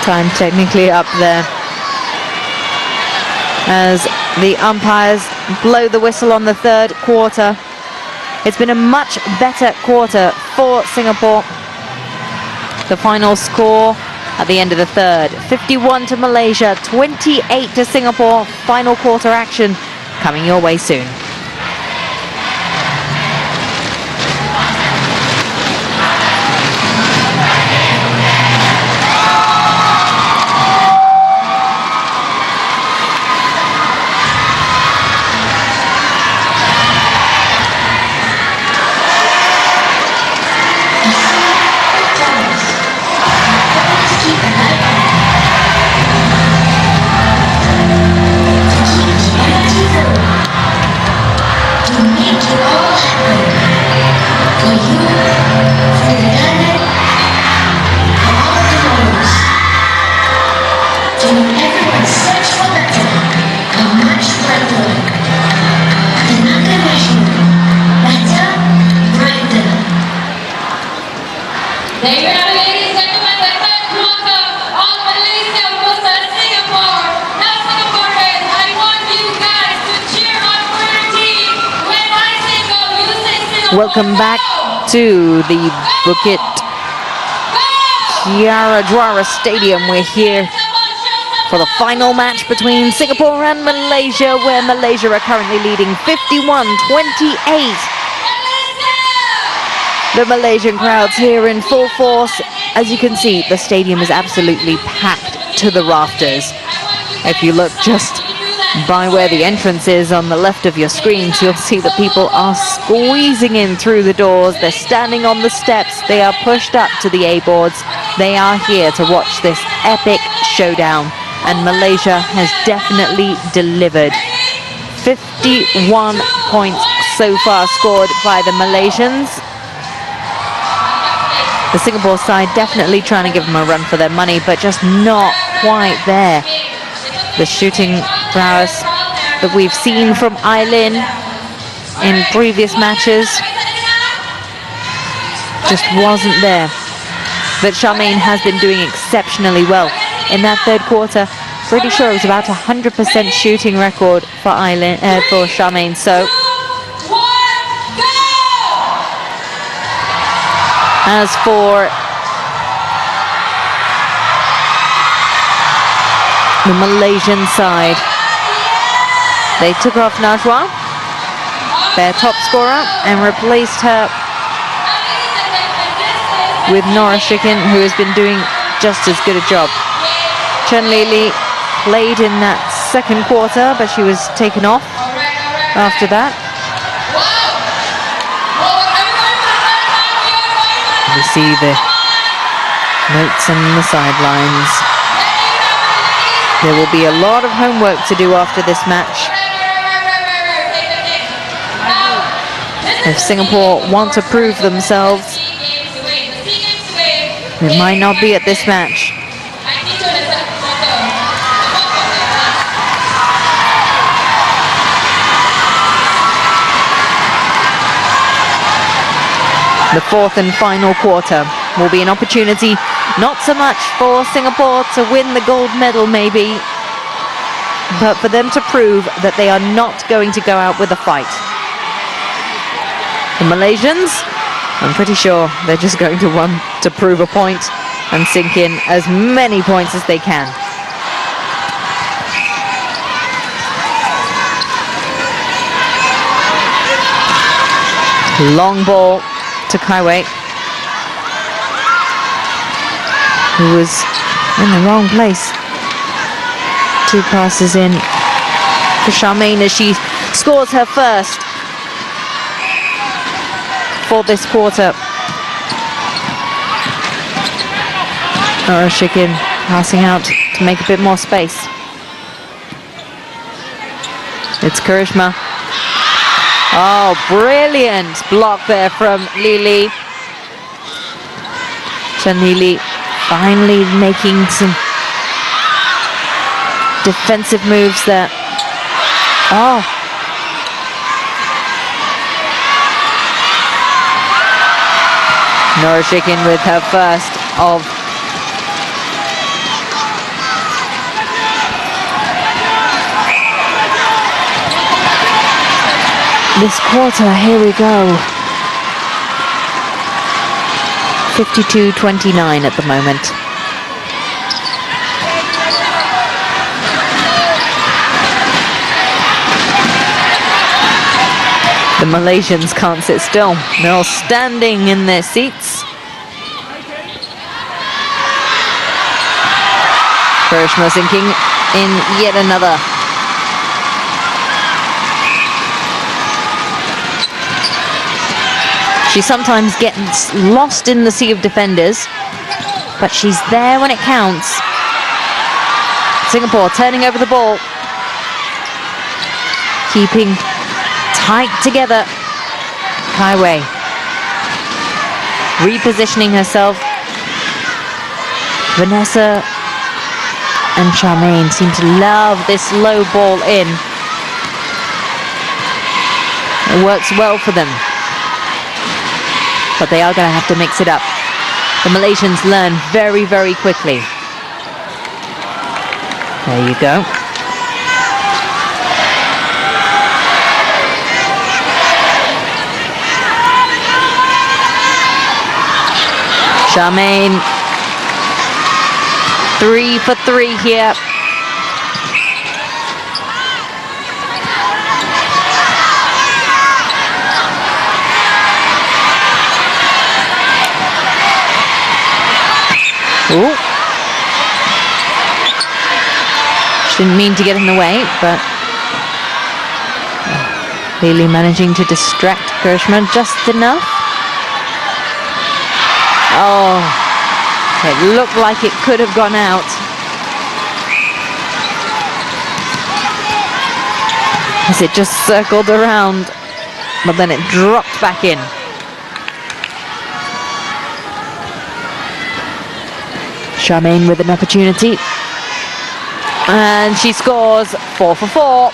Time technically up there as the umpires blow the whistle on the third quarter. It's been a much better quarter for Singapore. The final score at the end of the third, 51 to Malaysia, 28 to Singapore. Final quarter action coming your way soon. There you have it, ladies and gentlemen, the third quarter of Malaysia versus Singapore. Now, Singaporeans, I want you guys to cheer on for your team. When I say go, you say Singapore. Welcome back to the Bukit Kiara Juara Stadium. We're here for the final match between Singapore and Malaysia, where Malaysia are currently leading 51-28. The Malaysian crowds here in full force. As you can see, the stadium is absolutely packed to the rafters. If you look just by where the entrance is on the left of your screens, you'll see that people are squeezing in through the doors. They're standing on the steps. They are pushed up to the A-boards. They are here to watch this epic showdown. And Malaysia has definitely delivered. 51 points so far scored by the Malaysians. The Singapore side definitely trying to give them a run for their money, but just not quite there. The shooting prowess that we've seen from Aileen in previous matches just wasn't there. But Charmaine has been doing exceptionally well. In that third quarter, pretty sure it was about 100% shooting record for for Charmaine. So as for the Malaysian side, they took off Najwa, their top scorer, and replaced her with Nora Shikin, who has been doing just as good a job. Chen Lili played in that second quarter, but she was taken off after that. You see the notes on the sidelines. There will be a lot of homework to do after this match. If Singapore want to prove themselves, it might not be at this match. The fourth and final quarter will be an opportunity, not so much for Singapore to win the gold medal maybe, but for them to prove that they are not going to go out with a fight. The Malaysians, I'm pretty sure they're just going to want to prove a point and sink in as many points as they can. Long ball to Kaiwei, who was in the wrong place. 2 passes in for Charmaine as she scores her first for this quarter. Nora Shikin passing out to make a bit more space. It's Karishma. Oh, brilliant block there from Lili. Chen Lili finally making some defensive moves there. Oh. Nora Shikin with her first of this quarter. Here we go. 52-29 at the moment. The Malaysians can't sit still. They're all standing in their seats. Karishma sinking in yet another. She sometimes gets lost in the sea of defenders, but she's there when it counts. Singapore turning over the ball. Keeping tight together. Kai Wei repositioning herself. Vanessa and Charmaine seem to love this low ball in. It works well for them. But they are going to have to mix it up. The Malaysians learn very, very quickly. There you go. Charmaine, 3 for 3 here. Ooh. She didn't mean to get in the way, but Lily managing to distract Karishma just enough. Oh, it looked like it could have gone out. As it just circled around, but then it dropped back in. Charmaine with an opportunity. And she scores 4 for 4.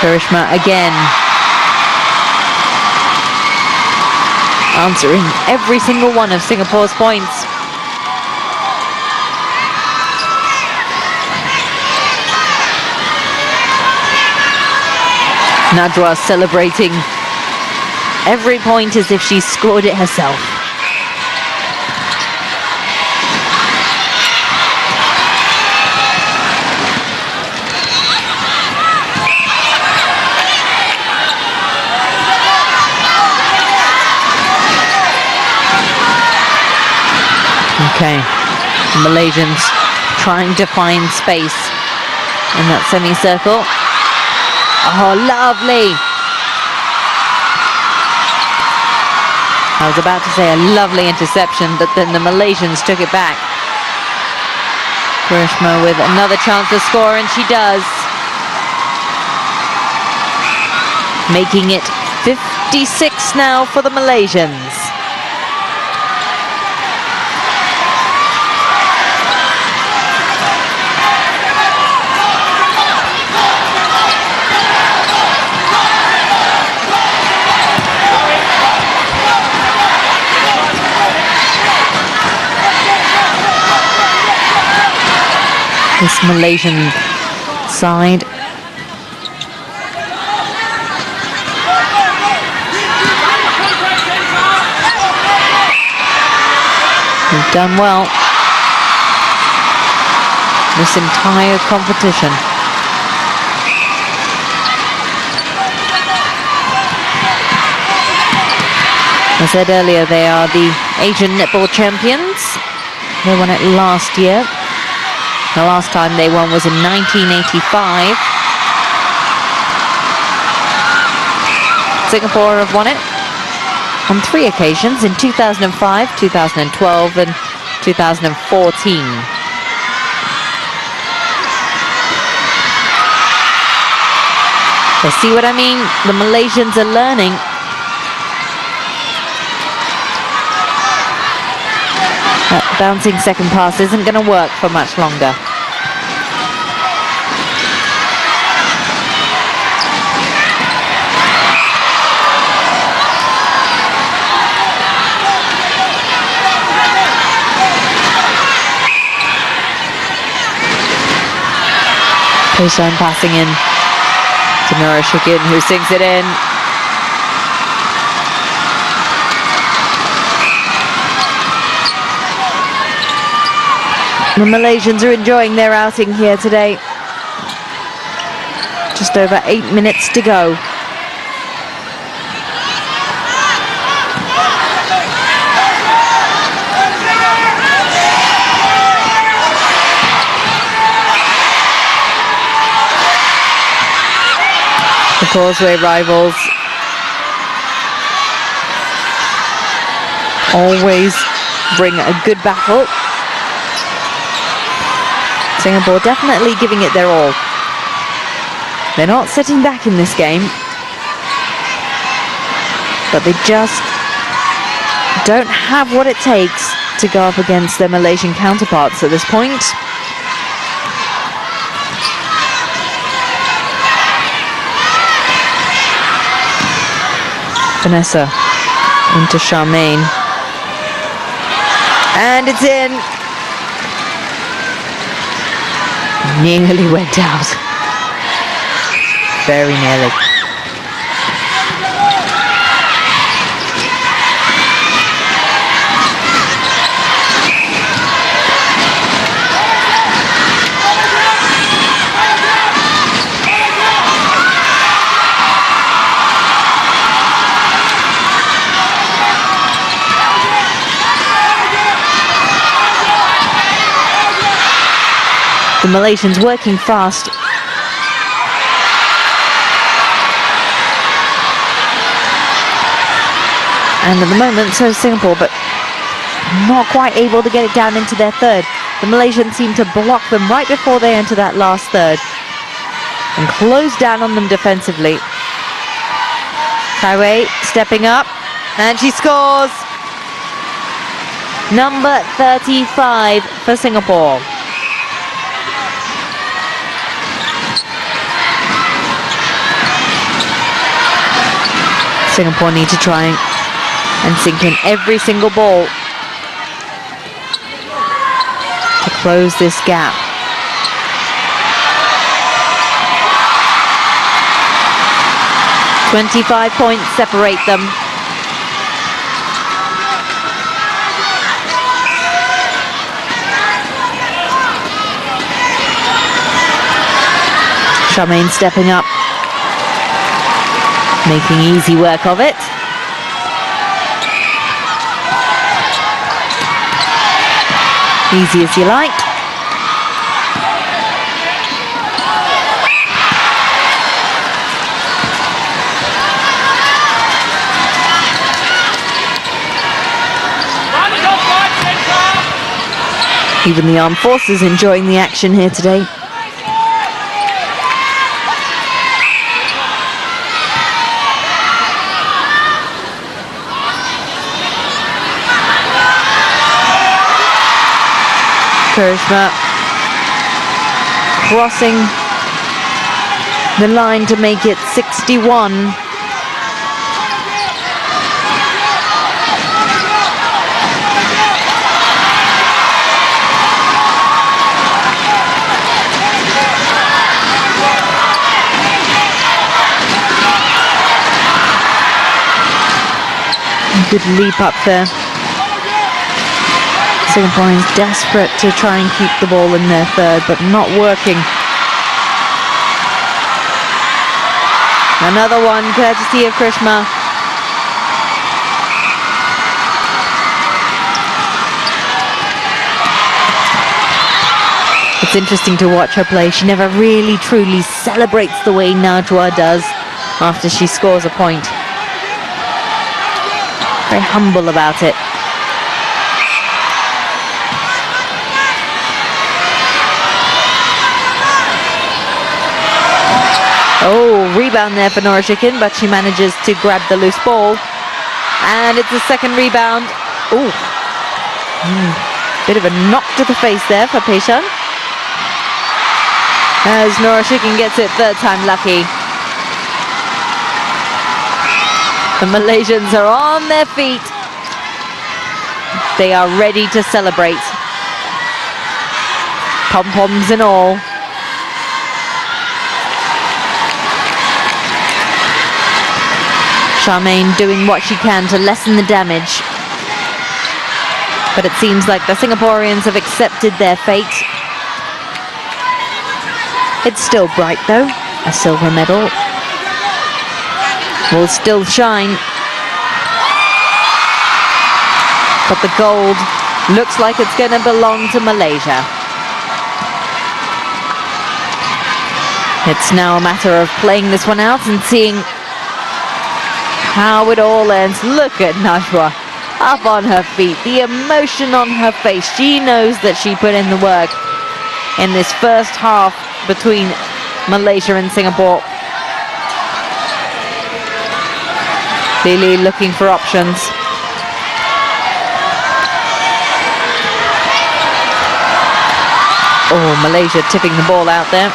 Karishma again answering every single one of Singapore's points. Najwa celebrating every point as if she scored it herself. Okay, Malaysians trying to find space in that semicircle. Oh, lovely. I was about to say a lovely interception, but then the Malaysians took it back. Karishma with another chance to score, and she does. Making it 56 now for the Malaysians. This Malaysian side have done well this entire competition. As I said earlier, they are the Asian Netball champions. They won it last year. The last time they won was in 1985. Singapore have won it on 3 occasions, in 2005, 2012 and 2014. You see what I mean? The Malaysians are learning. That bouncing second pass isn't going to work for much longer. Pei-Shan passing in to Norashikin, who sinks it in. The Malaysians are enjoying their outing here today. Just over 8 minutes to go. The Causeway rivals always bring a good battle. Singapore definitely giving it their all. They're not sitting back in this game, but they just don't have what it takes to go up against their Malaysian counterparts at this point. Vanessa into Charmaine, and it's in. Nearly went out. Very nearly. The Malaysians working fast. And at the moment, so Singapore, but not quite able to get it down into their third. The Malaysians seem to block them right before they enter that last third and close down on them defensively. Kaiwei stepping up, and she scores. Number 35 for Singapore. Singapore need to try and sink in every single ball to close this gap. "25 points separate them. Charmaine stepping up, making easy work of it. Easy as you like. Even the armed forces enjoying the action here today. Karishma crossing the line to make it 61. Good leap up there. Singapore is desperate to try and keep the ball in their third, but not working. Another one, courtesy of Krishma. It's interesting to watch her play. She never really truly celebrates the way Najwa does after she scores a point. Very humble about it. Oh, rebound there for Norashikin, but she manages to grab the loose ball. And it's the second rebound. Oh, bit of a knock to the face there for Pei-Shan. As Norashikin gets it third time lucky. The Malaysians are on their feet. They are ready to celebrate. Pom-poms and all. Charmaine doing what she can to lessen the damage. But it seems like the Singaporeans have accepted their fate. It's still bright though. A silver medal will still shine. But the gold looks like it's going to belong to Malaysia. It's now a matter of playing this one out and seeing how it all ends. Look at Najwa up on her feet, the emotion on her face. She knows that she put in the work in this first half between Malaysia and Singapore. Lily looking for options. Oh, Malaysia tipping the ball out there.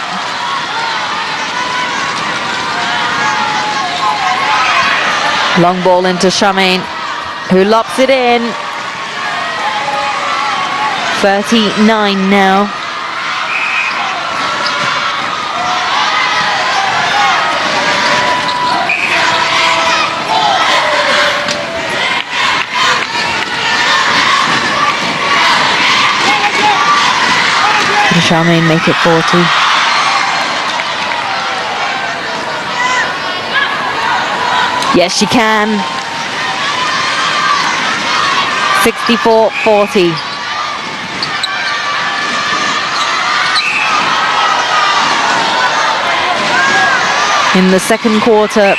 Long ball into Charmaine, who lops it in. 39 now. Can Charmaine make it 40? Yes, she can. 64-40. In the second quarter,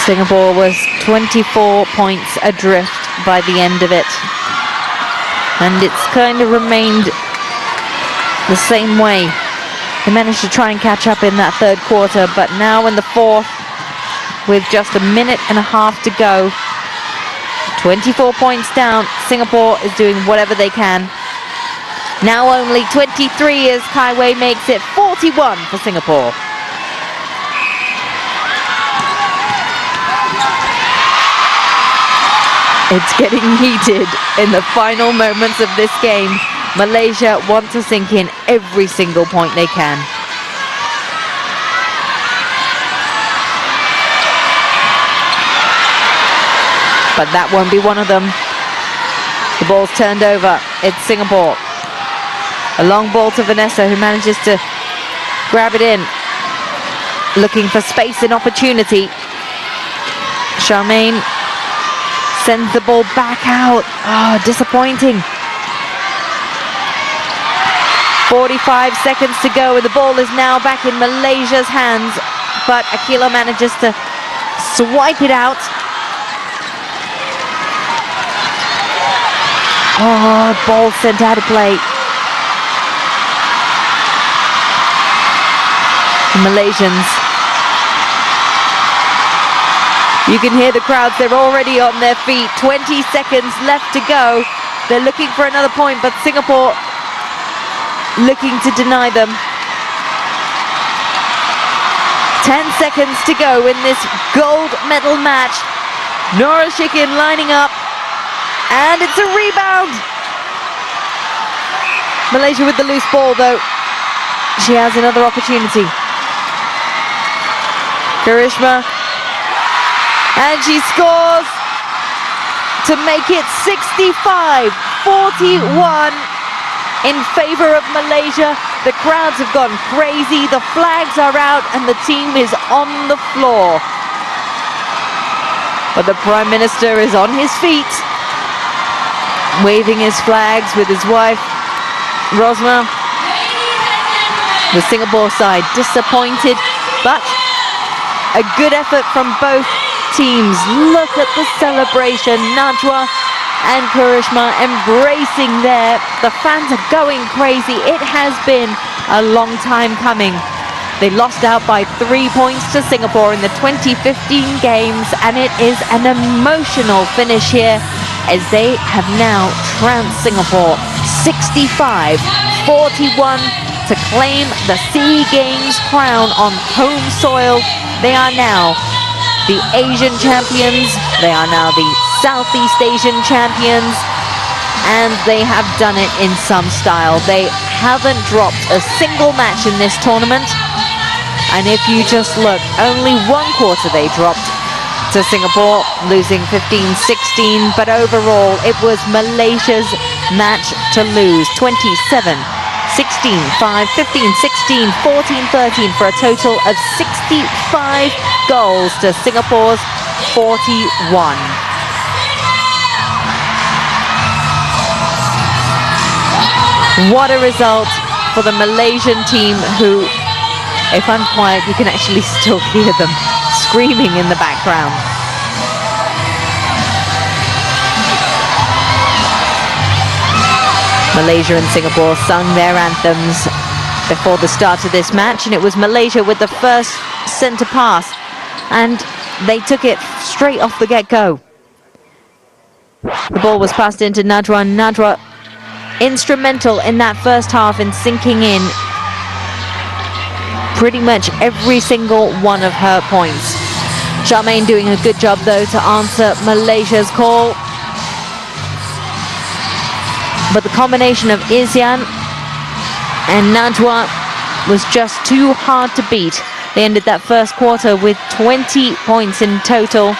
Singapore was 24 points adrift by the end of it. And it's kind of remained the same way. They managed to try and catch up in that third quarter, but now in the fourth, with just a minute and a half to go, 24 points down, Singapore is doing whatever they can. Now only 23 as Kai Wei makes it 41 for Singapore. It's getting heated in the final moments of this game. Malaysia want to sink in every single point they can. But that won't be one of them. The ball's turned over. It's Singapore. A long ball to Vanessa, who manages to grab it in. Looking for space and opportunity. Charmaine sends the ball back out. Oh, disappointing. 45 seconds to go, and the ball is now back in Malaysia's hands. But Akila manages to swipe it out. Oh, ball sent out of play. Malaysians. You can hear the crowds, they're already on their feet. 20 seconds left to go. They're looking for another point, but Singapore looking to deny them. 10 seconds to go in this gold medal match. Nora Shikin lining up, and it's a rebound. Malaysia with the loose ball though. She has another opportunity. Karishma, and she scores to make it 65-41 in favor of Malaysia. The crowds have gone crazy, the flags are out, and the team is on the floor. But the Prime Minister is on his feet, waving his flags with his wife, Rosma. The Singapore side disappointed, but a good effort from both teams. Look at the celebration. Najwa and Karishma embracing there. The fans are going crazy. It has been a long time coming. They lost out by 3 points to Singapore in the 2015 games, and it is an emotional finish here as they have now trounced Singapore 65-41 to claim the SEA Games crown on home soil. They are now the Asian champions, they are now the Southeast Asian champions, and they have done it in some style. They haven't dropped a single match in this tournament. And if you just look, only one quarter they dropped to Singapore, losing 15-16, but overall it was Malaysia's match to lose. 27-16, 5, 15-16, 14-13 for a total of 65 goals to Singapore's 41. What a result for the Malaysian team who, if I'm quiet, you can actually still hear them screaming in the background. Malaysia and Singapore sung their anthems before the start of this match, and it was Malaysia with the first centre pass, and they took it straight off the get-go. The ball was passed into Najwa. Najwa instrumental in that first half in sinking in pretty much every single one of her points. Charmaine doing a good job though to answer Malaysia's call. But the combination of Isian and Najwa was just too hard to beat. They ended that first quarter with 20 points in total.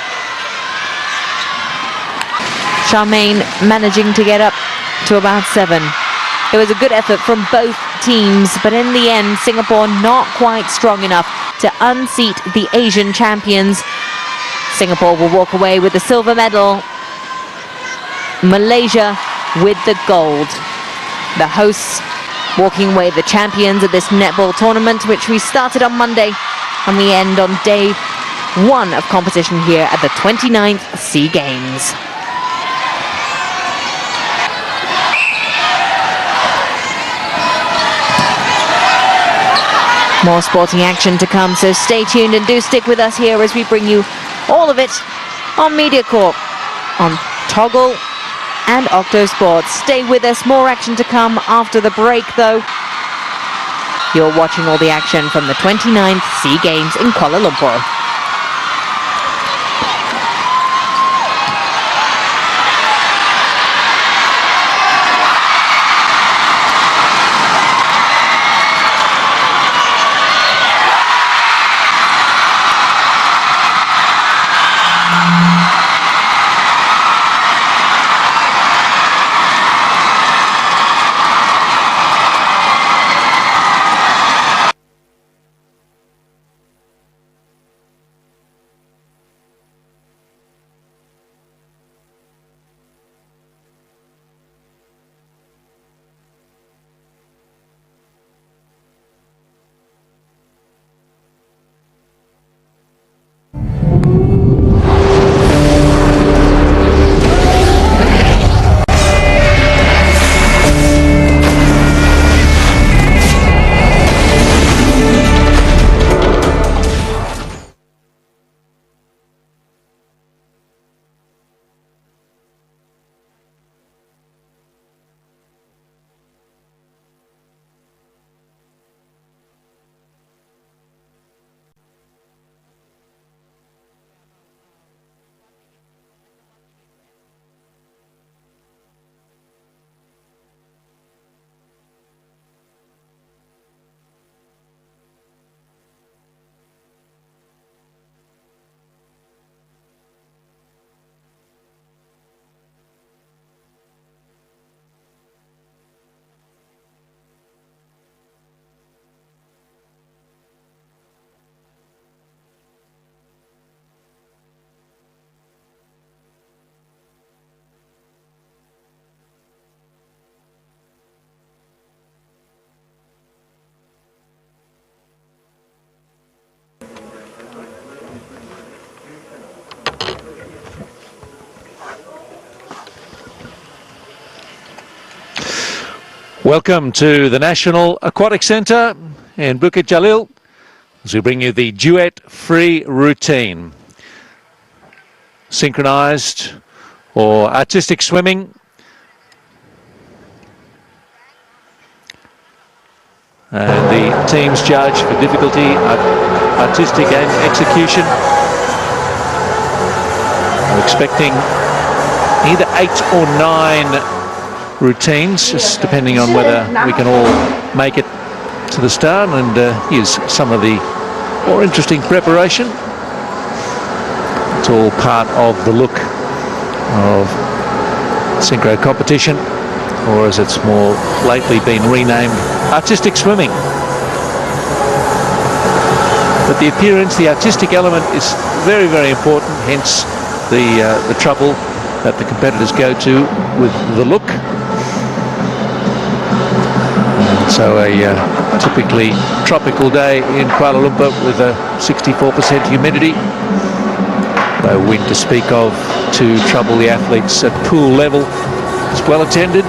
Charmaine managing to get up to about 7. It was a good effort from both teams, but in the end, Singapore not quite strong enough to unseat the Asian champions. Singapore will walk away with the silver medal. Malaysia with the gold. The hosts walking away the champions of this netball tournament, which we started on Monday, and we end on day 1 of competition here at the 29th SEA Games. More sporting action to come, so stay tuned and do stick with us here as we bring you all of it on MediaCorp, on Toggle and Octo Sports. Stay with us, more action to come after the break though. You're watching all the action from the 29th SEA Games in Kuala Lumpur. Welcome to the National Aquatic Centre in Bukit Jalil as we bring you the duet free routine. Synchronised or artistic swimming. And the teams judge for difficulty, artistic and execution. I'm expecting either 8 or 9 routines, just depending on whether we can all make it to the start. And here's some of the more interesting preparation. It's all part of the look of synchro competition, or as it's more lately been renamed, artistic swimming. But the appearance, the artistic element is very, very important, hence the trouble that the competitors go to with the look. And so a typically tropical day in Kuala Lumpur with a 64% humidity. No wind to speak of to trouble the athletes at pool level. It's well attended.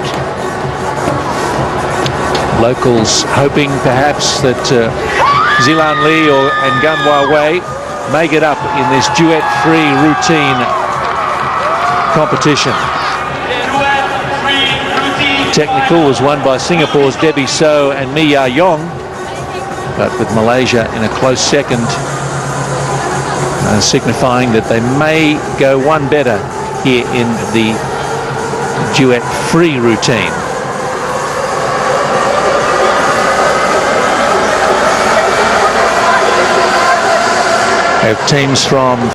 Locals hoping perhaps that Zilan Lee and Ganwa Wei may get up in this duet-free routine competition. Technical was won by Singapore's Debbie So and Mia Yong, but with Malaysia in a close second, signifying that they may go one better here in the duet-free routine. We have teams from